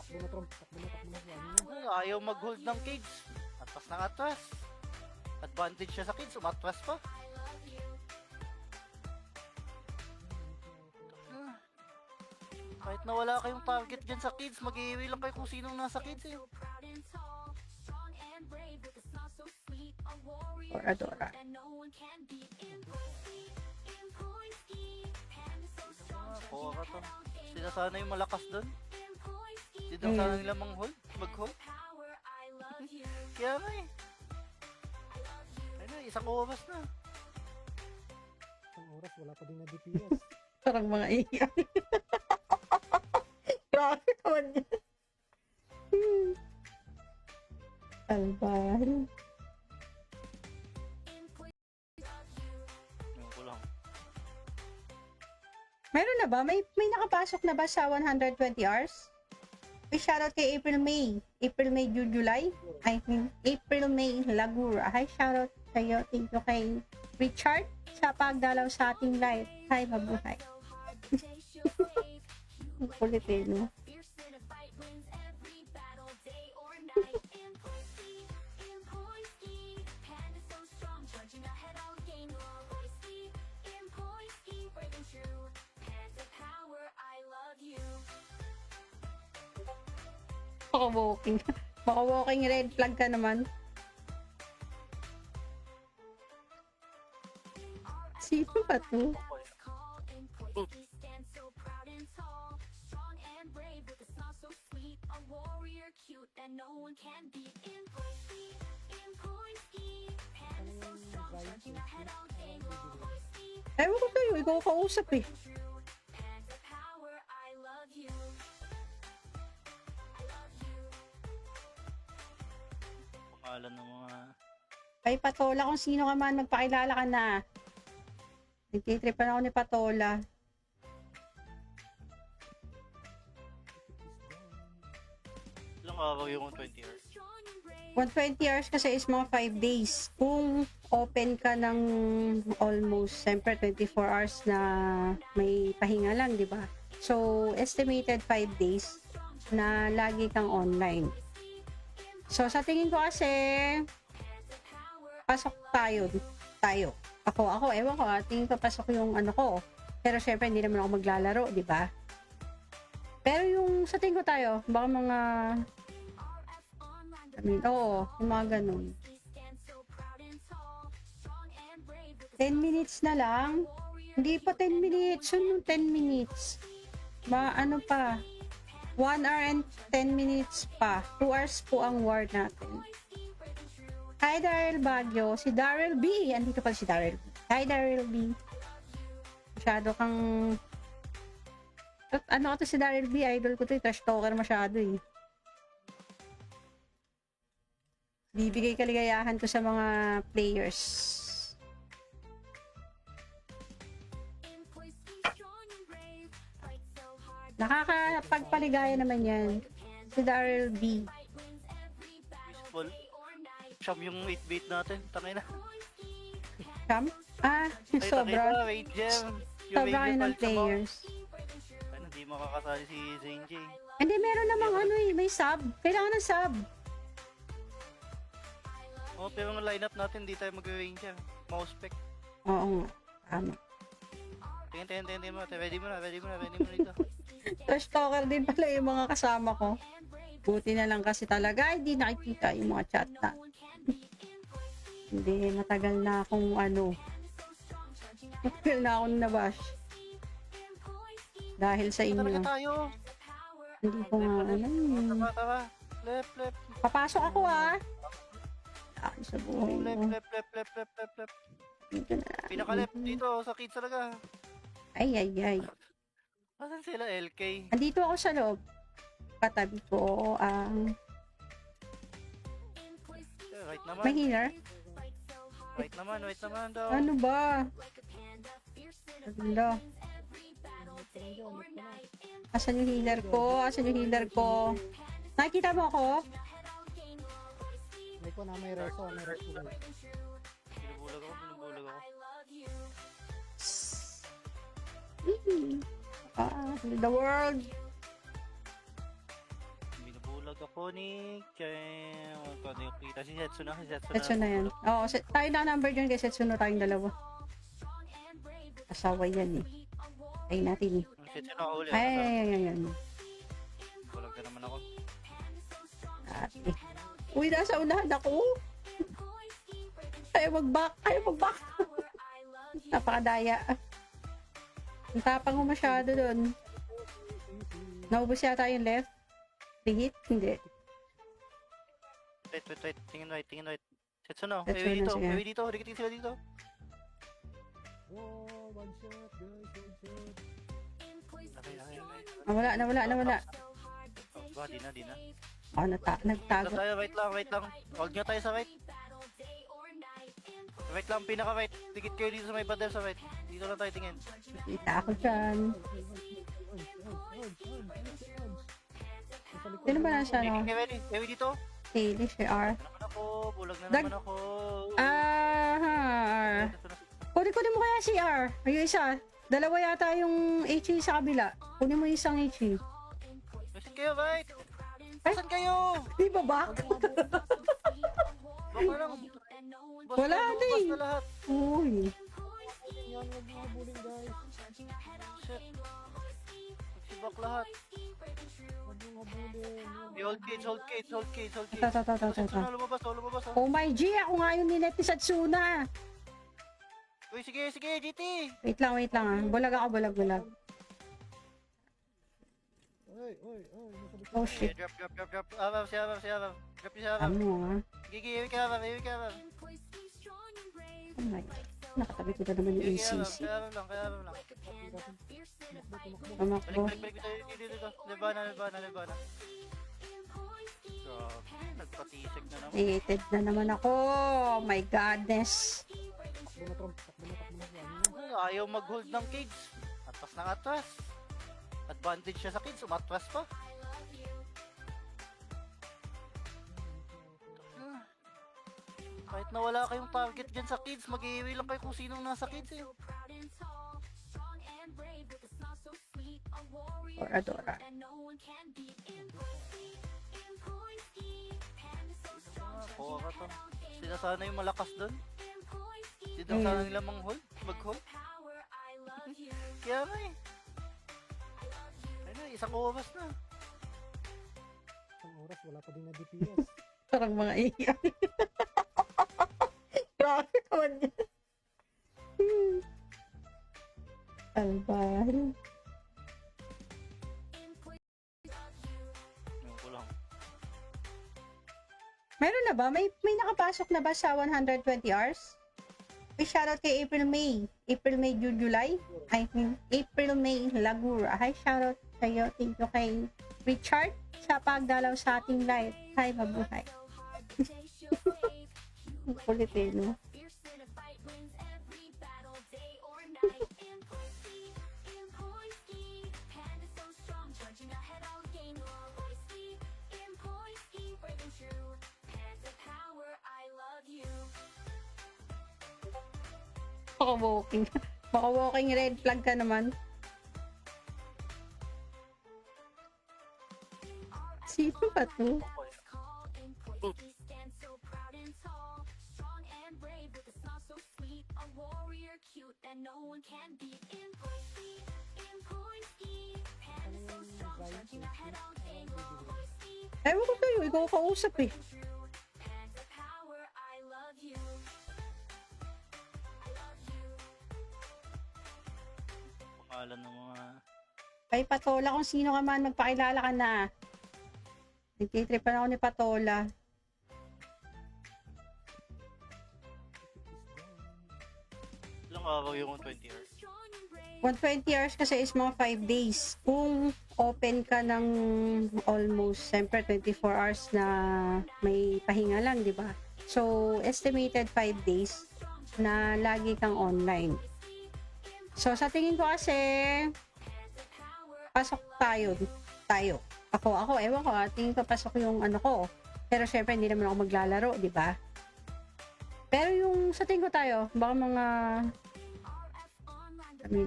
S3: Takbo na.
S2: Ayaw mag-hold ng cage. Atras. Advantage siya sa kids, umatras pa. Kahit na wala kayong target dyan sa kids, mag-iiwi lang kayo kung sinong nasa kids eh.
S1: Oradora.
S2: Kuha ka to. Sila sana yung malakas dun. Hindi daw sana nila mag-hold. Kaya nga eh. Ayun na, isang oras na.
S3: Isang oras, wala pa din na DPS.
S1: Parang mga iyan. Grabe naman yan. Albal.
S2: Yung ko lang.
S1: Meron na ba? May nakapasok na ba sa 120 hours? May shoutout kay April May, July. April May Lagura. Hi, shoutout sa'yo. Thank you kay Richard sa pagdalaw sa ating live. Hi, mabuhay. Ang kulit eh, no? Baka walking red flag ka naman. Sino ba to? Ewan ko sa'yo, ikaw kausap eh.
S2: Pangalan ng mga...
S1: Kay Patola, kung sino ka man, magpakilala ka na. Nagtitripan ako ni Patola.
S2: Ilang araw yung 20 hours?
S1: 120 hours kasi is mga 5 days. Kung open ka ng almost, siyempre 24 hours na may pahinga lang, di ba? So, estimated 5 days na lagi kang online. So, sa tingin ko kasi, pasok tayo. Ako, ewan ko, tingin ko pasok yung ano ko. Pero syempre, hindi naman ako maglalaro, di ba? Pero yung sa tingin ko tayo, baka mga oo, yung mga ganun. 10 minutes na lang. Hindi pa 10 minutes. Yun yung 10 minutes. Ano pa? 1 hour and 10 minutes pa. 2 hours po ang war natin. Hi, Daryl Baguio. Si Daryl B. Andito pala si Daryl B. Hi, Daryl B. Masyado kang... Ano ka to si Daryl B? Idol ko to eh. Trash talker masyado eh. Bibigay kaligayahan ko sa mga players. Nakakapagpaligaya naman yan. Si Daryl B.
S2: Baseball. Siyam yung 8-bait natin. Tangay na.
S1: Kam? Ah,
S2: Ay,
S1: sobra.
S2: tangay na. Wait, Gem. Yung
S1: Sobra kayo
S2: major
S1: ng
S2: palit sa mga-
S1: players.
S2: Ay, hindi makakasali si Zane J.
S1: Hindi, meron namang ano eh. May sub. Kailangan ng sub.
S2: Oh, pero ang lineup natin, di tayo mag-range yan. Mouse spec.
S1: Oo nga. Tama.
S2: Tingin mo. Ready mo na dito.
S1: Trash talker din pala yung mga kasama ko. Buti na lang kasi talaga hindi nakikita yung mga chat na. Hindi, matagal na akong ano. Matagal na akong nabash. Dahil sa
S2: Talaga
S1: inyo.
S2: tayo.
S1: Hindi ko nga ano eh.
S2: Tara. Left.
S1: Papasok ako ah. Ay, sa buhay
S2: Oh,
S1: mo.
S2: left.
S1: Dito na.
S2: Pinaka-left dito, sa kids talaga.
S1: Ay.
S2: Asan sila, LK?
S1: Andito ako sa loob. Katabi ko ang
S2: Right naman.
S1: may healer.
S2: Right naman daw.
S1: Ano ba? Ano? Asan yung healer ko? Nakikita mo ako?
S3: May ko na may reso guys.
S2: Binubulag ako.
S1: The world.
S2: Binubulag ako ni Kem. Ano yung kita? Si Setsu
S1: Setsuno yan. Oo, tayo na number dyan kay Setsuno tayong dalawa. Asawa yan eh. Ay natin eh.
S2: Setsu na uli.
S1: Ay.
S2: Bulag na naman ako.
S1: Ate. Uy, nasa unahan ako. Ayaw mag-back. Napakadaya. Ang tapang mo masyado doon. Naubos yata yung left. Hit? Hindi.
S2: Wait. Tingin right. Setsu na.
S1: Setsu na, sige.
S2: Ewi dito. Rikitin sila dito.
S3: Wow, one shot guys, one shot.
S2: Okay.
S1: Nawala.
S2: Oh, di na.
S1: Oh, nagtago.
S2: Tayo, wait lang. Huwag nyo tayo sa right. Right lang, pinaka-right. Dikit kayo dito sa may pader sa right. Dito lang tayo tingin.
S1: Kita ako dyan. Sino ba nasa ano?
S2: Ewi dito.
S1: Haley, CR.
S2: Naman ako, bulag na
S1: Dag-
S2: naman ako.
S1: Kunin mo kaya CR. Yung isa. Dalawa yata yung HE sa kabila. Kunin mo yung isang HE.
S2: Nasaan kayo, right? Nasaan kayo?
S1: Di ba back?
S2: Baka lang.
S1: Wala na eh.
S2: na lahat.
S1: Uy.
S3: Yan, wag mo habulin guys.
S2: Shit. Nagsibak lahat.
S3: Wag mo habulin.
S2: Hold cage.
S1: Ta.
S2: Lumabas.
S1: Oh my G, ako nga yung ninet ni Satsuna.
S2: Uy, sige, GT.
S1: Wait lang ah. Bulag ako.
S3: Oy, nasa likod.
S1: Oh shit.
S2: Drop. Abab, si Abab. Drop si Abab.
S1: Ano ah.
S2: Gigi, ewi ka Abab.
S1: Oh my God. Nakatabi ko na naman yung ACC.
S2: Kaya Abab lang.
S1: Tumakbo.
S2: Balik dito. Lebana. Grabe, nagpatisig na naman.
S1: Hated na naman ako. Oh my godness.
S3: Takbo na.
S2: Ay, ayaw mag-hold ng cage. Atras. Advantage siya sa kids, umatras pa. Kahit na wala kayong target dyan sa kids, mag-iiwi lang kayo kung sinong nasa kids eh.
S1: Adora.
S2: Kuha ka to. Sila sana yung malakas doon. Sila sana nila mag-hold. Kaya nga eh. Ayun na, isang oras na.
S3: Isang oras, wala pa din na DPS.
S1: Parang mga iyan. Grabe naman yan. Albay.
S2: Yung ko lang.
S1: Meron na ba? May nakapasok na ba sa 120 hours? May shoutout kay April May. April May, June, July. I mean, April May Lagura. Hi, shoutout sa'yo. Thank you kay Richard sa pagdalaw sa ating live. Hi, mabuhay. Ang kulit eh, no? Maka-walking. Maka-walking red flag ka naman. Sino ba to? Ewan ko sa'yo, ikaw kausap eh.
S2: Pangalan ng mga...
S1: Ay, Patola, kung sino ka man, magpakilala ka na. Nagtitripan ako ni Patola.
S2: Ilang araw yung 20 hours?
S1: 120 hours kasi is mga 5 days. Kung open ka ng almost, siyempre 24 hours na may pahinga lang, di ba? So, estimated 5 days na lagi kang online. So, sa tingin ko kasi, pasok tayo. Ako, ewan ko, tingin ko pasok yung ano ko. Pero syempre, hindi naman ako maglalaro, di ba? Pero yung sa tingin ko tayo, baka mga,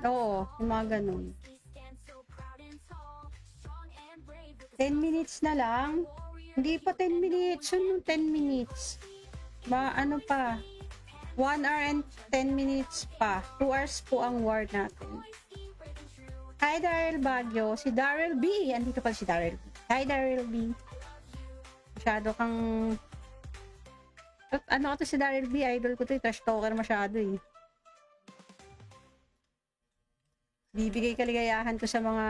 S1: oo, yung mga ganun. 10 minutes na lang. Hindi pa 10 minutes. Yun yung 10 minutes. Ano pa? 1 hour and 10 minutes pa. 2 hours po ang war natin. Hi, Daryl Baguio. Si Daryl B. Andito pala si Daryl B. Hi, Daryl B. Masyado kang... Ano ka to si Daryl B? Idol ko to. Trash talker masyado eh. Bibigay kaligayahan ko sa mga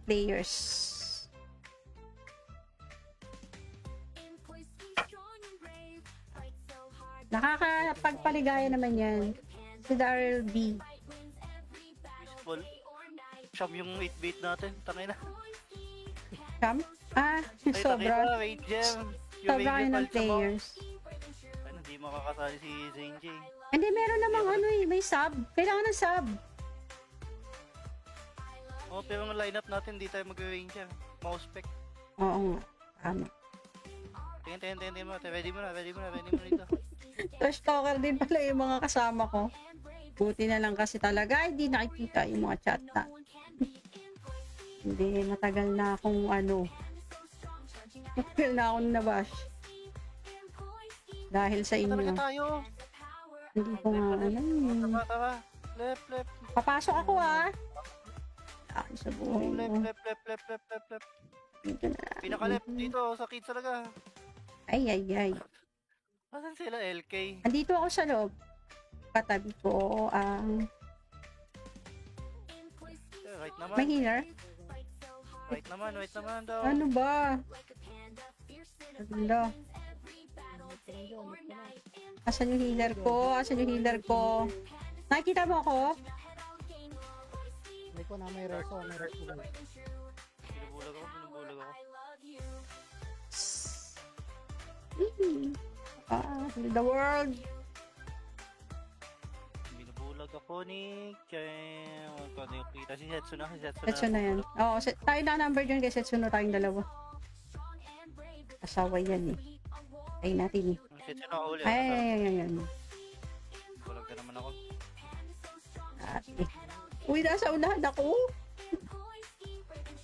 S1: players. Nakakapagpaligaya naman yan. Si Daryl B.
S2: Baseball. Siyam yung 8-bait natin. Tangay na.
S1: Kam?
S2: Ay,
S1: Sobra.
S2: tangay na, Wade Gem. Yung
S1: Sobra kayo
S2: Wade
S1: ng
S2: Gem,
S1: players.
S2: Ay, hindi makakasali si Zane J.
S1: Hindi, meron namang ano eh. May sub. Kailangan ng sub.
S2: Oh, pero ang lineup natin, di tayo mag-ranger. Mouse spec.
S1: Oo nga. Tama.
S2: Tingin mo. Ready mo na dito.
S1: Trash talker din pala yung mga kasama ko. Buti na lang kasi talaga hindi nakikita yung mga chat na. Hindi, matagal na akong ano. Matagal na akong nabash. Dahil sa
S2: Talaga
S1: inyo.
S2: tayo.
S1: Hindi ko nga ano eh.
S2: Tara. Left.
S1: Papasok ako ah. Ay, sa buhay
S2: Oh,
S1: mo.
S2: left.
S1: Dito na.
S2: Pinaka-left dito, sa kids talaga.
S1: Ay.
S2: Asan sila, LK?
S1: Andito ako sa loob. Katabi ko ang
S2: Right naman.
S1: may healer.
S2: Right naman daw.
S1: Ano ba? Ano? Asan yung healer ko? Nakikita mo ako?
S3: May ko na may reso, may reso.
S2: Binubulag ako.
S1: The world.
S2: Binubulag ako ni Chen. Kung ano yung kita si Setsu na.
S1: Setsu na yan. Oo, tayo na number dyan kay Setsu na tayong dalawa. Asawa yan eh. Tayo natin eh.
S2: Ang Setsu na uli.
S1: Ay.
S2: Bulag ka naman ako.
S1: Ate. Uy, nasa unahan ako.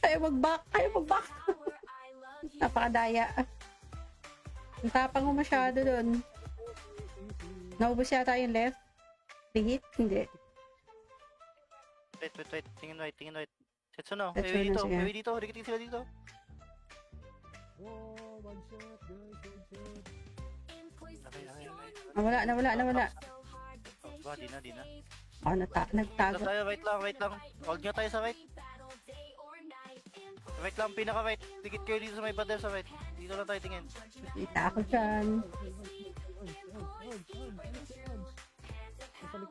S1: Ayaw mag-back. Napakadaya. Ang tapang ko masyado doon. Naubos yata yung left. Hit? Hindi.
S2: Wait. Tingin right. Setsu na.
S1: Setsu na siya.
S2: Ewi dito. Rikitin sila dito.
S3: Oh, one shot, guys, one shot.
S2: Okay.
S1: Nawala.
S2: Oh, di na.
S1: Oh, nagtago.
S2: Tayo, wait lang. Huwag nyo tayo sa right. Right lang, pinaka-right. Dikit kayo dito sa may pader sa right. Dito lang tayo tingin.
S1: Kita ako dyan.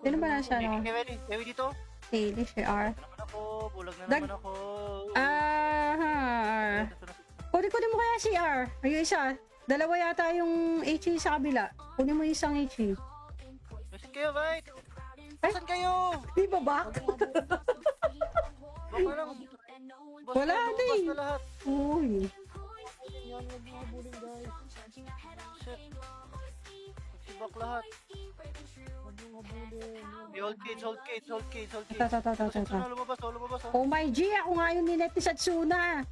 S1: Sino ba nasa
S2: Okay,
S1: ano?
S2: okay, ready? Ready dito?
S1: Daily share.
S2: Naman ako, bulag na
S1: Dag-
S2: naman ako.
S1: Kunin mo kaya CR. Yung isa. Dalawa yata yung HE sa kabila. Kunin mo yung isang HE.
S2: Listen kayo, right?
S1: Ay.
S2: Saan kayo?
S1: Di ba back?
S2: Baka lang. Basta,
S1: Wala,
S2: lumabas
S1: di.
S2: na lahat.
S1: Uy.
S3: Yan, huwag mga bullying guys.
S2: Shit. Nagsibak lahat.
S3: Huwag mga bullying.
S2: Hold cage, hold cage, hold cage, hold cage.
S1: Ito.
S2: Lumabas, lumabas.
S1: Oh my G, ako nga yung ninet ni Satsuna.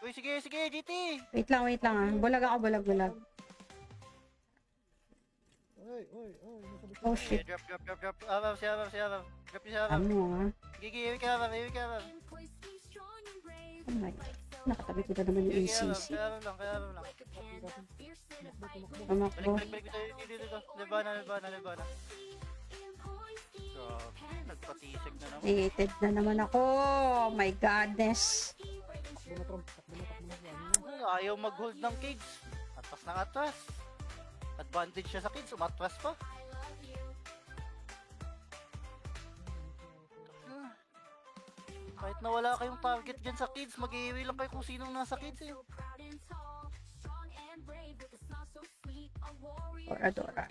S2: Uy, sige, GT.
S1: Wait lang ah. Bulag ako, bulag.
S3: Oy, nasa likod.
S1: Oh shit.
S2: Drop. Abab, si Abab. Drop si Abab.
S1: Ano ah.
S2: Gigi, iwi ka Abab.
S1: Oh my. Nakatabi ko na naman yung ACC.
S2: Kaya Abab lang.
S1: Tumakbo.
S2: Balik dito. Lebana. Grabe, nagpatisig na naman.
S1: Hated na naman ako. Oh my godness.
S3: Takbo na, Trump. Takbo na.
S2: Ayaw mag-hold ng cage. Atras. Advantage siya sa cage, umatras pa. Kahit nawala kayong target dyan sa kids, mag-iiwi lang kayo kung sinong nasa kids eh.
S1: Oradora.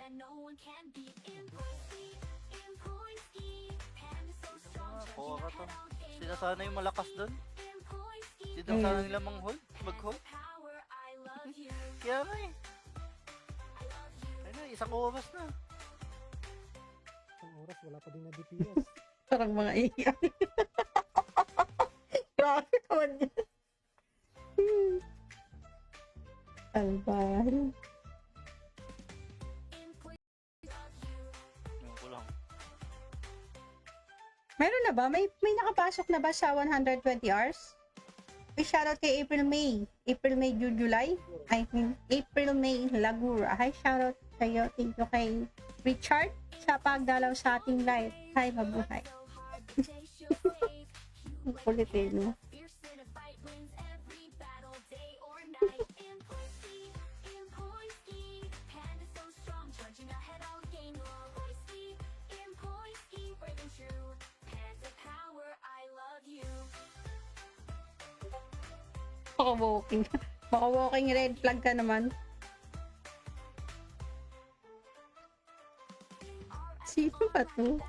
S2: Oo ka to. Sila sana yung malakas doon. Hindi lang sana nila mag-hold. Kaya nga eh. Ayun na, isang oras na.
S3: Isang oras, wala pa din na DPS.
S1: Parang mga iyan. Grabe naman yan. Albal.
S2: Yung ko lang.
S1: Meron na ba? May nakapasok na ba sa 120 hours? May shoutout kay April May, July. I mean, April May Lagura. Hi, shoutout sa iyo. Thank you kay Richard sa pagdalaw sa ating live. Hi, mabuhay. Kulit eh, no? Maka-walking red flag ka naman. Sino ba to?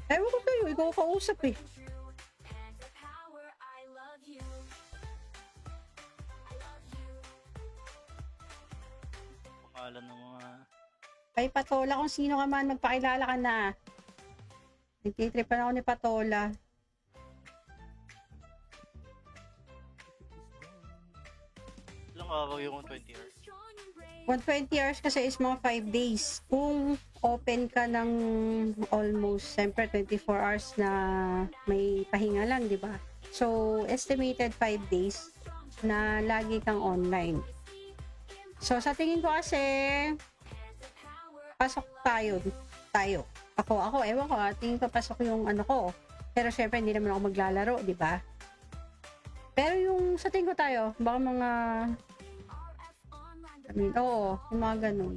S1: Ewan ko sa'yo, ikaw kausap eh.
S2: Pangalan ng mga...
S1: Kay Patola, kung sino ka man, magpakilala ka na. Nagtitripan ako ni Patola.
S2: Ilang araw yung 20 hours?
S1: 120 hours kasi is mga 5 days. Kung open ka ng almost, siyempre 24 hours na may pahinga lang, di ba? So, estimated 5 days na lagi kang online. So, sa tingin ko kasi, pasok tayo. Ako, ewan ko, tingin ko pasok yung ano ko. Pero syempre, hindi naman ako maglalaro, di ba? Pero yung sa tingin ko tayo, baka mga oo, yung mga ganun.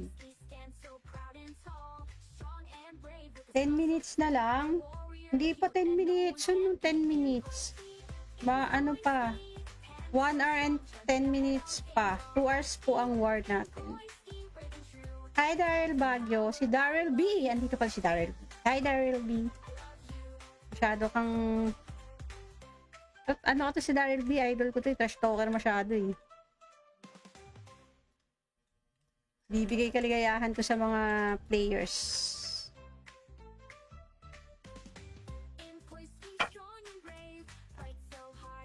S1: 10 minutes na lang. Hindi pa 10 minutes. Yun yung 10 minutes. Ano pa? 1 hour and 10 minutes pa. 2 hours po ang war natin. Hi, Daryl Baguio. Si Daryl B. Andito pala si Daryl B. Hi, Daryl B. Masyado kang... Ano ka to si Daryl B? Idol ko to. Trash talker masyado eh. Bibigay kaligayahan ko sa mga players.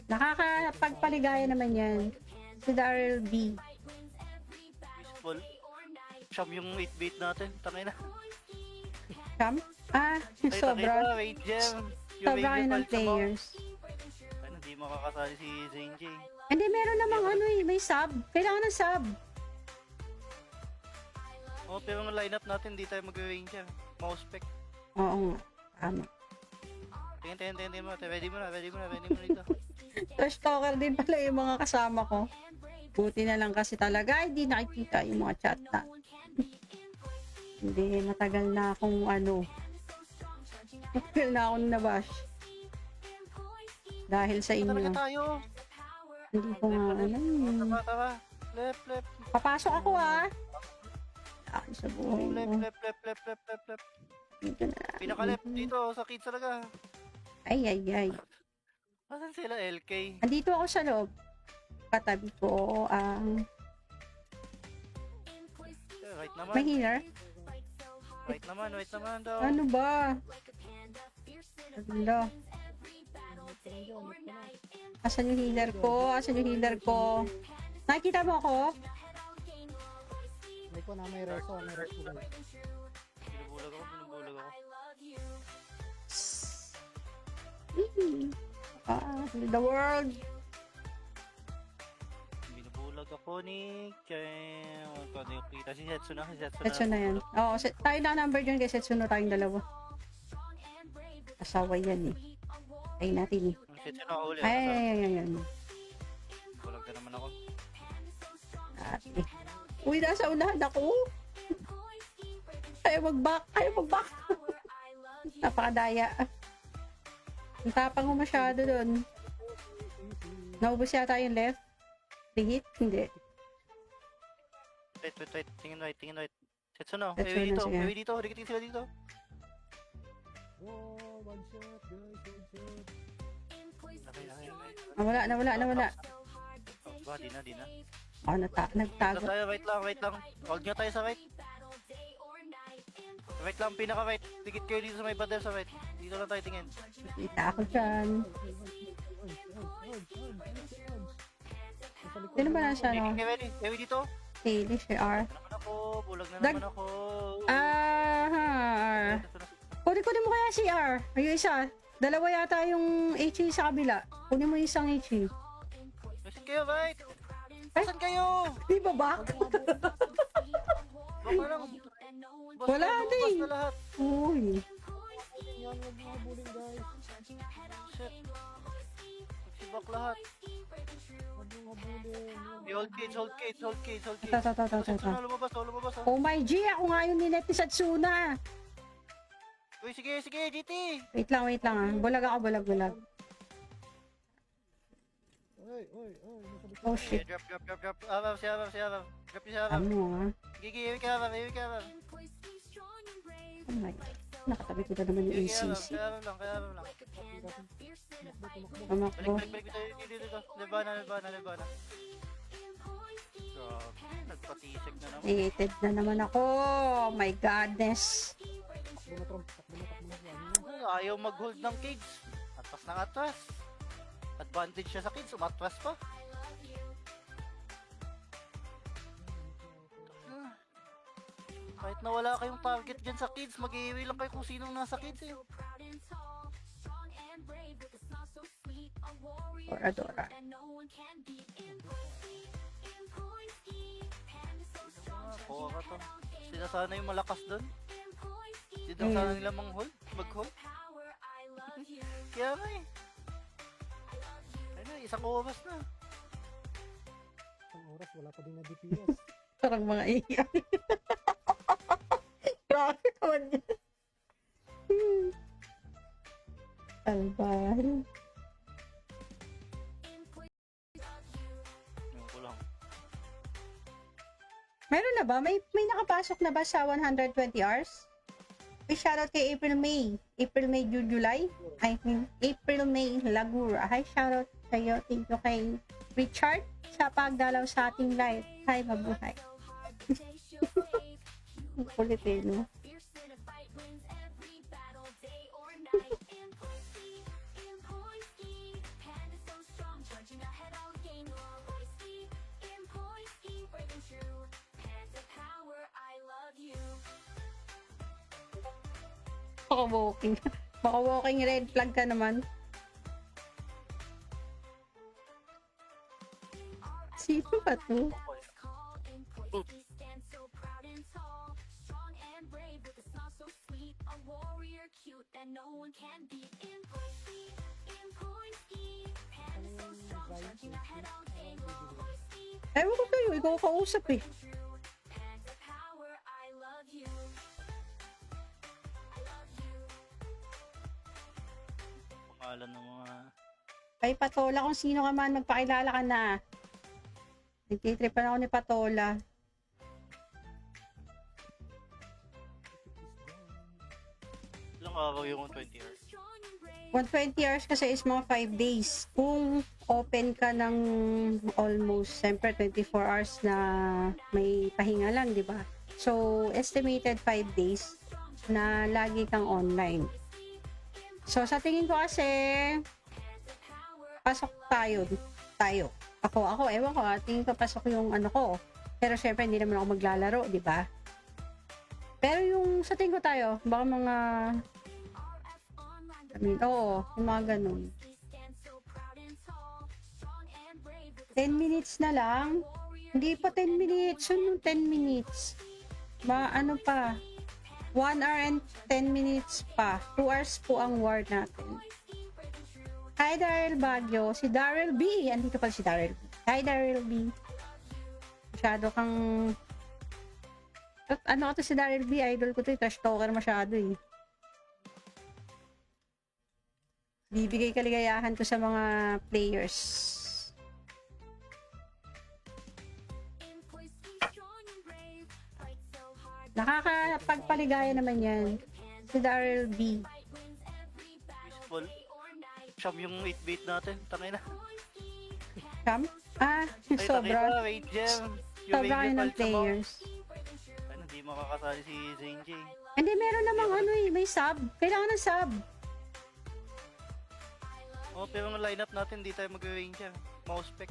S1: Nakakapagpaligaya naman yan. Si Daryl B.
S2: Peaceful. Siyam yung 8-bait natin. Tangay na.
S1: Sam?
S2: Ay,
S1: Sobra.
S2: Wait, Gem.
S1: Sobra kayo ng players.
S2: Ay, hindi makakasali si Zane J.
S1: Hindi, meron namang ano eh, may sub. Kailangan ng sub.
S2: Oh, pero ang lineup natin, di tayo mag-ranger. Mouse spec.
S1: Oo nga. Tama.
S2: Tingin mo. Ready mo na dito.
S1: Trash talker din pala yung mga kasama ko. Buti na lang kasi talaga, hindi nakikita yung mga chat na. Hindi, matagal na akong ano. Matagal na akong nabash. Dahil sa
S2: Talaga
S1: inyo.
S2: tayo.
S1: Hindi ko nga ano yun.
S2: Tara. Left.
S1: Papasok ako ah. Ako sa buhay
S2: Oh, left.
S1: mo.
S2: Left.
S1: Dito na.
S2: Pinaka-left dito, sa kids talaga.
S1: Ay.
S2: Asan sila, LK?
S1: Andito ako sa loob. Katabi ko ang
S2: Right naman.
S1: may healer.
S2: Right naman daw.
S1: Ano ba? Ano? Asan yung healer ko? Nakikita mo ako?
S3: May ko na may reso guys.
S2: Binubulag ako.
S1: The world.
S2: Binubulag ako ni Chen. Kung ano yung kita si Setsu
S1: Setsuno yan. Oo, tayo na number dyan kay Setsuno tayong dalawa. Asawa yan eh. Ay natin eh.
S2: Setsu na uli.
S1: Ay.
S2: Bulag na naman ako.
S1: Ate. Uy, nasa unahan ako. Ayaw mag-back. Napakadaya. Ang tapang mo masyado doon. Naubos yata yung left. Hit? Hindi.
S2: Wait. Tingin right. Setsu na.
S1: Setsuno, sige.
S2: Ewi dito. Rikitin sila dito.
S3: Oh, one shot guys, one shot.
S2: Okay.
S1: Nawala.
S2: Ba, di na.
S1: Oh, nagtago.
S2: Tayo, wait lang. Hold nyo tayo sa right. Right lang, pinaka-right. Dikit kayo dito sa may pader sa right. Dito lang tayo tingin.
S1: Kita ako dyan. Sino ba nasa ano?
S2: Ewi dito.
S1: Daily share.
S2: Bulag na naman ako.
S1: Kunin mo kaya CR. Yung isa. Dalawa yata yung HE sa kabila. Kunin mo yung isang HE.
S2: Nasaan kayo, right? Nasaan kayo?
S1: Di ba back?
S2: Baka lang.
S1: Wala, di.
S2: Basta na lahat.
S1: Uy.
S3: Yan, wag mga bullying guys.
S2: Shit. Nagsibak lahat.
S3: Wag mga bullying.
S2: Hold cage.
S1: Ito.
S2: Setsuna, lumabas.
S1: Oh my G, ako nga yung ninet ni Satsuna.
S2: Uy, sige, GT.
S1: Wait lang ah. Bulag ako.
S3: Oy, nasa likod.
S1: Oh shit.
S2: Drop. Abab, si Abab. Drop si Abab.
S1: Ano ah.
S2: Gigi, iwi ka Abab.
S1: Oh my God. Nakatabi ko na naman yung
S2: Iwi ka Abab.
S1: ACC.
S2: Kaya Abab lang.
S1: Tumakbo.
S2: Balik dito. Lebana. Grabe, nagpatisig na naman.
S1: Hated na naman ako. Oh my godness.
S3: Takbo na.
S2: Ay, ayaw mag-hold ng kids. Atras. Advantage siya sa kids, umatras pa. Kahit na wala kayong target dyan sa kids, mag-iiwi lang kayo kung sinong nasa kids eh.
S1: Oradora.
S2: Oo ka to. Sila sana yung malakas doon. Hindi daw sana nila mag-hold. Kaya nga eh. Ayun na, isang oras na.
S3: Isang oras, wala pa din na DPS.
S1: Parang mga iyan. Grabe naman yan. Albal.
S2: Yung ko lang.
S1: Meron na ba? May nakapasok na ba sa 120 hours? May shoutout kay April May, July. I mean, April May Lagura. Hi, shoutout sa iyo. Thank you kay Richard sa pagdalaw sa ating live. Hi, mabuhay. Ang kulit eh, no? Baka walking red flag ka naman. Ano ba to? Ewan ko kayo, ikaw kausap eh.
S2: Pangalan ng mga...
S1: Kay Patola, kung sino ka man, magpakilala ka na. Nagtitripan ako ni Patola.
S2: Ilang araw yung 20 hours?
S1: 120 hours kasi is mga 5 days. Kung open ka ng almost, siyempre 24 hours na may pahinga lang, di ba? So, estimated 5 days na lagi kang online. So, sa tingin ko kasi, pasok tayo. Ako, ewan ko, tingin ko pasok yung ano ko. Pero syempre, hindi naman ako maglalaro, di ba? Pero yung sa tingin ko tayo, baka mga oo, yung mga ganun. 10 minutes na lang. Hindi pa 10 minutes. Yun yung 10 minutes. Ano pa? 1 hour and 10 minutes pa. 2 hours po ang war natin. Hi, Daryl Baguio. Si Daryl B. Andito pala si Daryl B. Hi, Daryl B. Masyado kang... Ano ka to si Daryl B? Idol ko to. Trash talker masyado eh. Bibigay kaligayahan to sa mga players. Nakakapagpaligaya naman yan. Si Daryl B.
S2: Baseball. Siyam yung 8-bait natin. Tangay na.
S1: Kam?
S2: Ay,
S1: Sobra.
S2: tangay na. Wait, Gem.
S1: Sobra kayo ng players.
S2: Ay, hindi makakasali si Zane J.
S1: Hindi, meron namang ano eh. May sub. Kailangan ng sub.
S2: Oh, pero ang lineup natin, di tayo mag-range yan. Mouse spec.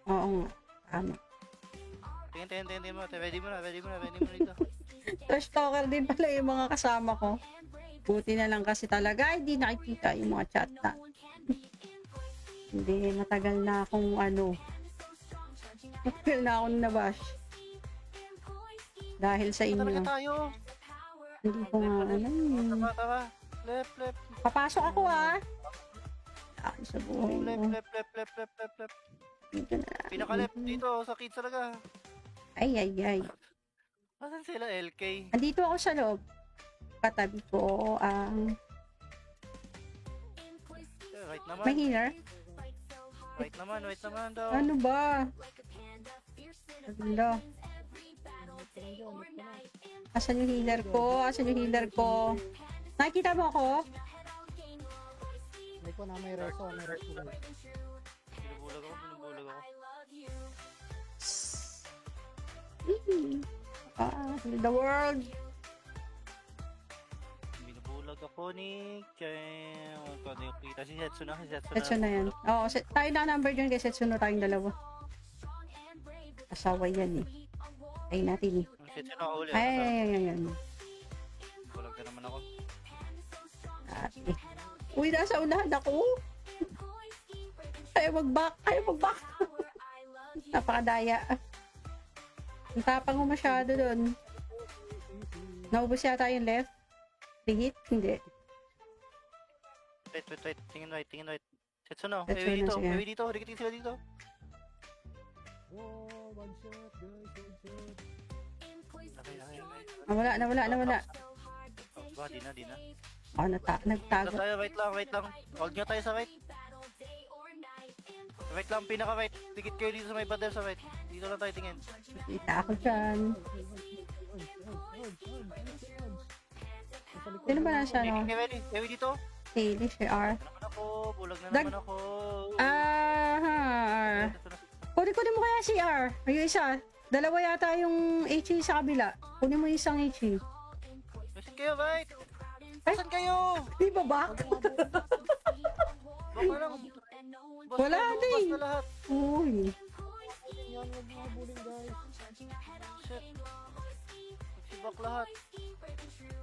S1: Oo nga. Tama.
S2: Tingin mo. Ready mo na dito.
S1: Trash talker din pala yung mga kasama ko. Buti na lang kasi talaga hindi nakikita yung mga chat na. Hindi, matagal na akong ano. Matagal na akong nabash. Dahil sa
S2: Talaga
S1: inyo.
S2: tayo.
S1: Hindi ko nga ano eh.
S2: Tara. Left.
S1: Papasok ako ah. Ay, sa buhay mo.
S2: Left.
S1: Dito na.
S2: Pinaka-left dito, sa kids talaga.
S1: Ay.
S2: Asan sila, LK?
S1: Andito ako sa loob. Katabi ko ang
S2: Right naman.
S1: may healer.
S2: Right naman daw.
S1: Ano ba? Ano? Asan yung healer ko? Nakikita mo ako?
S3: May ko na may reso guys.
S2: Binubulag ako.
S1: Heal the world.
S2: Binubulag ako ni Kem. Ano yung kita? Si Setsuna.
S1: Setsuno yan. Oo, tayo na number dyan kay Setsuno tayong dalawa. Asawa yan eh. Ay natin eh.
S2: Setsuna ako ulit.
S1: Ay.
S2: Bulag na naman ako.
S1: Ate. Uy, nasa unahan ako. Ayaw mag-back. Napakadaya. Ang tapang mo masyado doon. Naubos yata yung left. Hit? Hindi.
S2: Wait. Tingin right. Setsuna.
S1: Setsuna, sige.
S2: Ewi dito. Rikitin sila dito.
S3: Wow, one shot guys, one shot.
S2: Okay.
S1: Nawala.
S2: Di na.
S1: Nagtago.
S2: Tayo, wait lang. Huwag nyo tayo sa right. Right lang, pinaka-right. Dikit kayo dito sa may pader sa right. Dito lang tayo tingin.
S1: Kita ako dyan. Sino ba nasa ano?
S2: Ewi dito.
S1: Haley, CR.
S2: Naman ako, bulag na naman ako.
S1: Kunin mo kaya CR. Yung isa. Dalawa yata yung HE sa kabila. Kunin mo yung isang HE.
S2: Nasaan kayo, right? Nasaan kayo?
S1: Di ba back?
S2: Baka lang.
S1: Wala na eh.
S2: na lahat.
S1: Uy.
S3: Yan, wag mga bullying guys.
S2: Shit. Nagsibak lahat.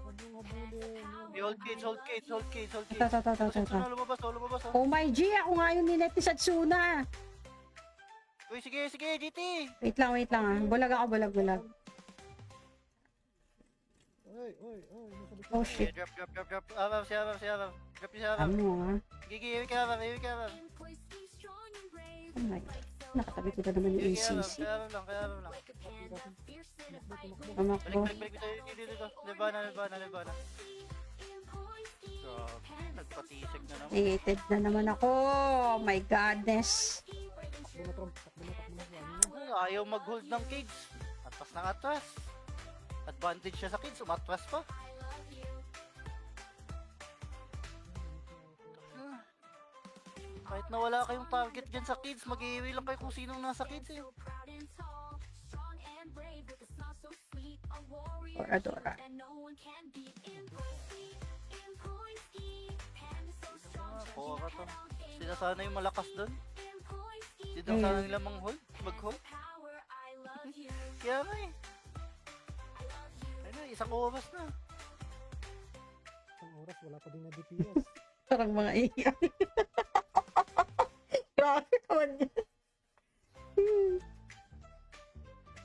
S3: Wag mga bullying.
S2: Hold cage.
S1: Ito.
S2: Setsuna, lumabas.
S1: Oh my G, ako nga yung ninet ni Satsuna.
S2: Uy, sige, sige, GT!
S1: Wait lang ah. Bulag ako, bulag.
S3: Oy, oy, oy. Nasa likod.
S1: Oh
S2: Okay,
S1: shit.
S2: drop. Abab, si Abab. Drop niyo si Abab.
S1: Ano ah.
S2: Gigi, iwi ka Abab.
S1: Oh my God. Nakatabi ko na naman yung
S2: Iwi ka Abab.
S1: ACC.
S2: Kaya Abab lang.
S1: Tumakbo.
S2: Balik dito. Lebana. Grabe, nagpatisig na naman.
S1: Hated na naman ako. Oh my godness.
S3: Takbo na, Trump. Takbo na. Ano na?
S2: Ay, ayaw mag-hold ng cage. Atras ng atras. Advantage siya sa kids, umatras pa. Kahit na wala kayong target dyan sa kids, mag-iiwi lang kayo kung sinong nasa kids eh.
S1: Oradora.
S2: Kuha ka to. Sila sana yung malakas doon. Hindi daw sana nila mag-hold. Kaya nga eh. Ayun na, isang oras na.
S3: Isang oras, wala pa din na DPS.
S1: Parang mga iyak. Grabe naman yan.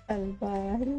S1: Albahin.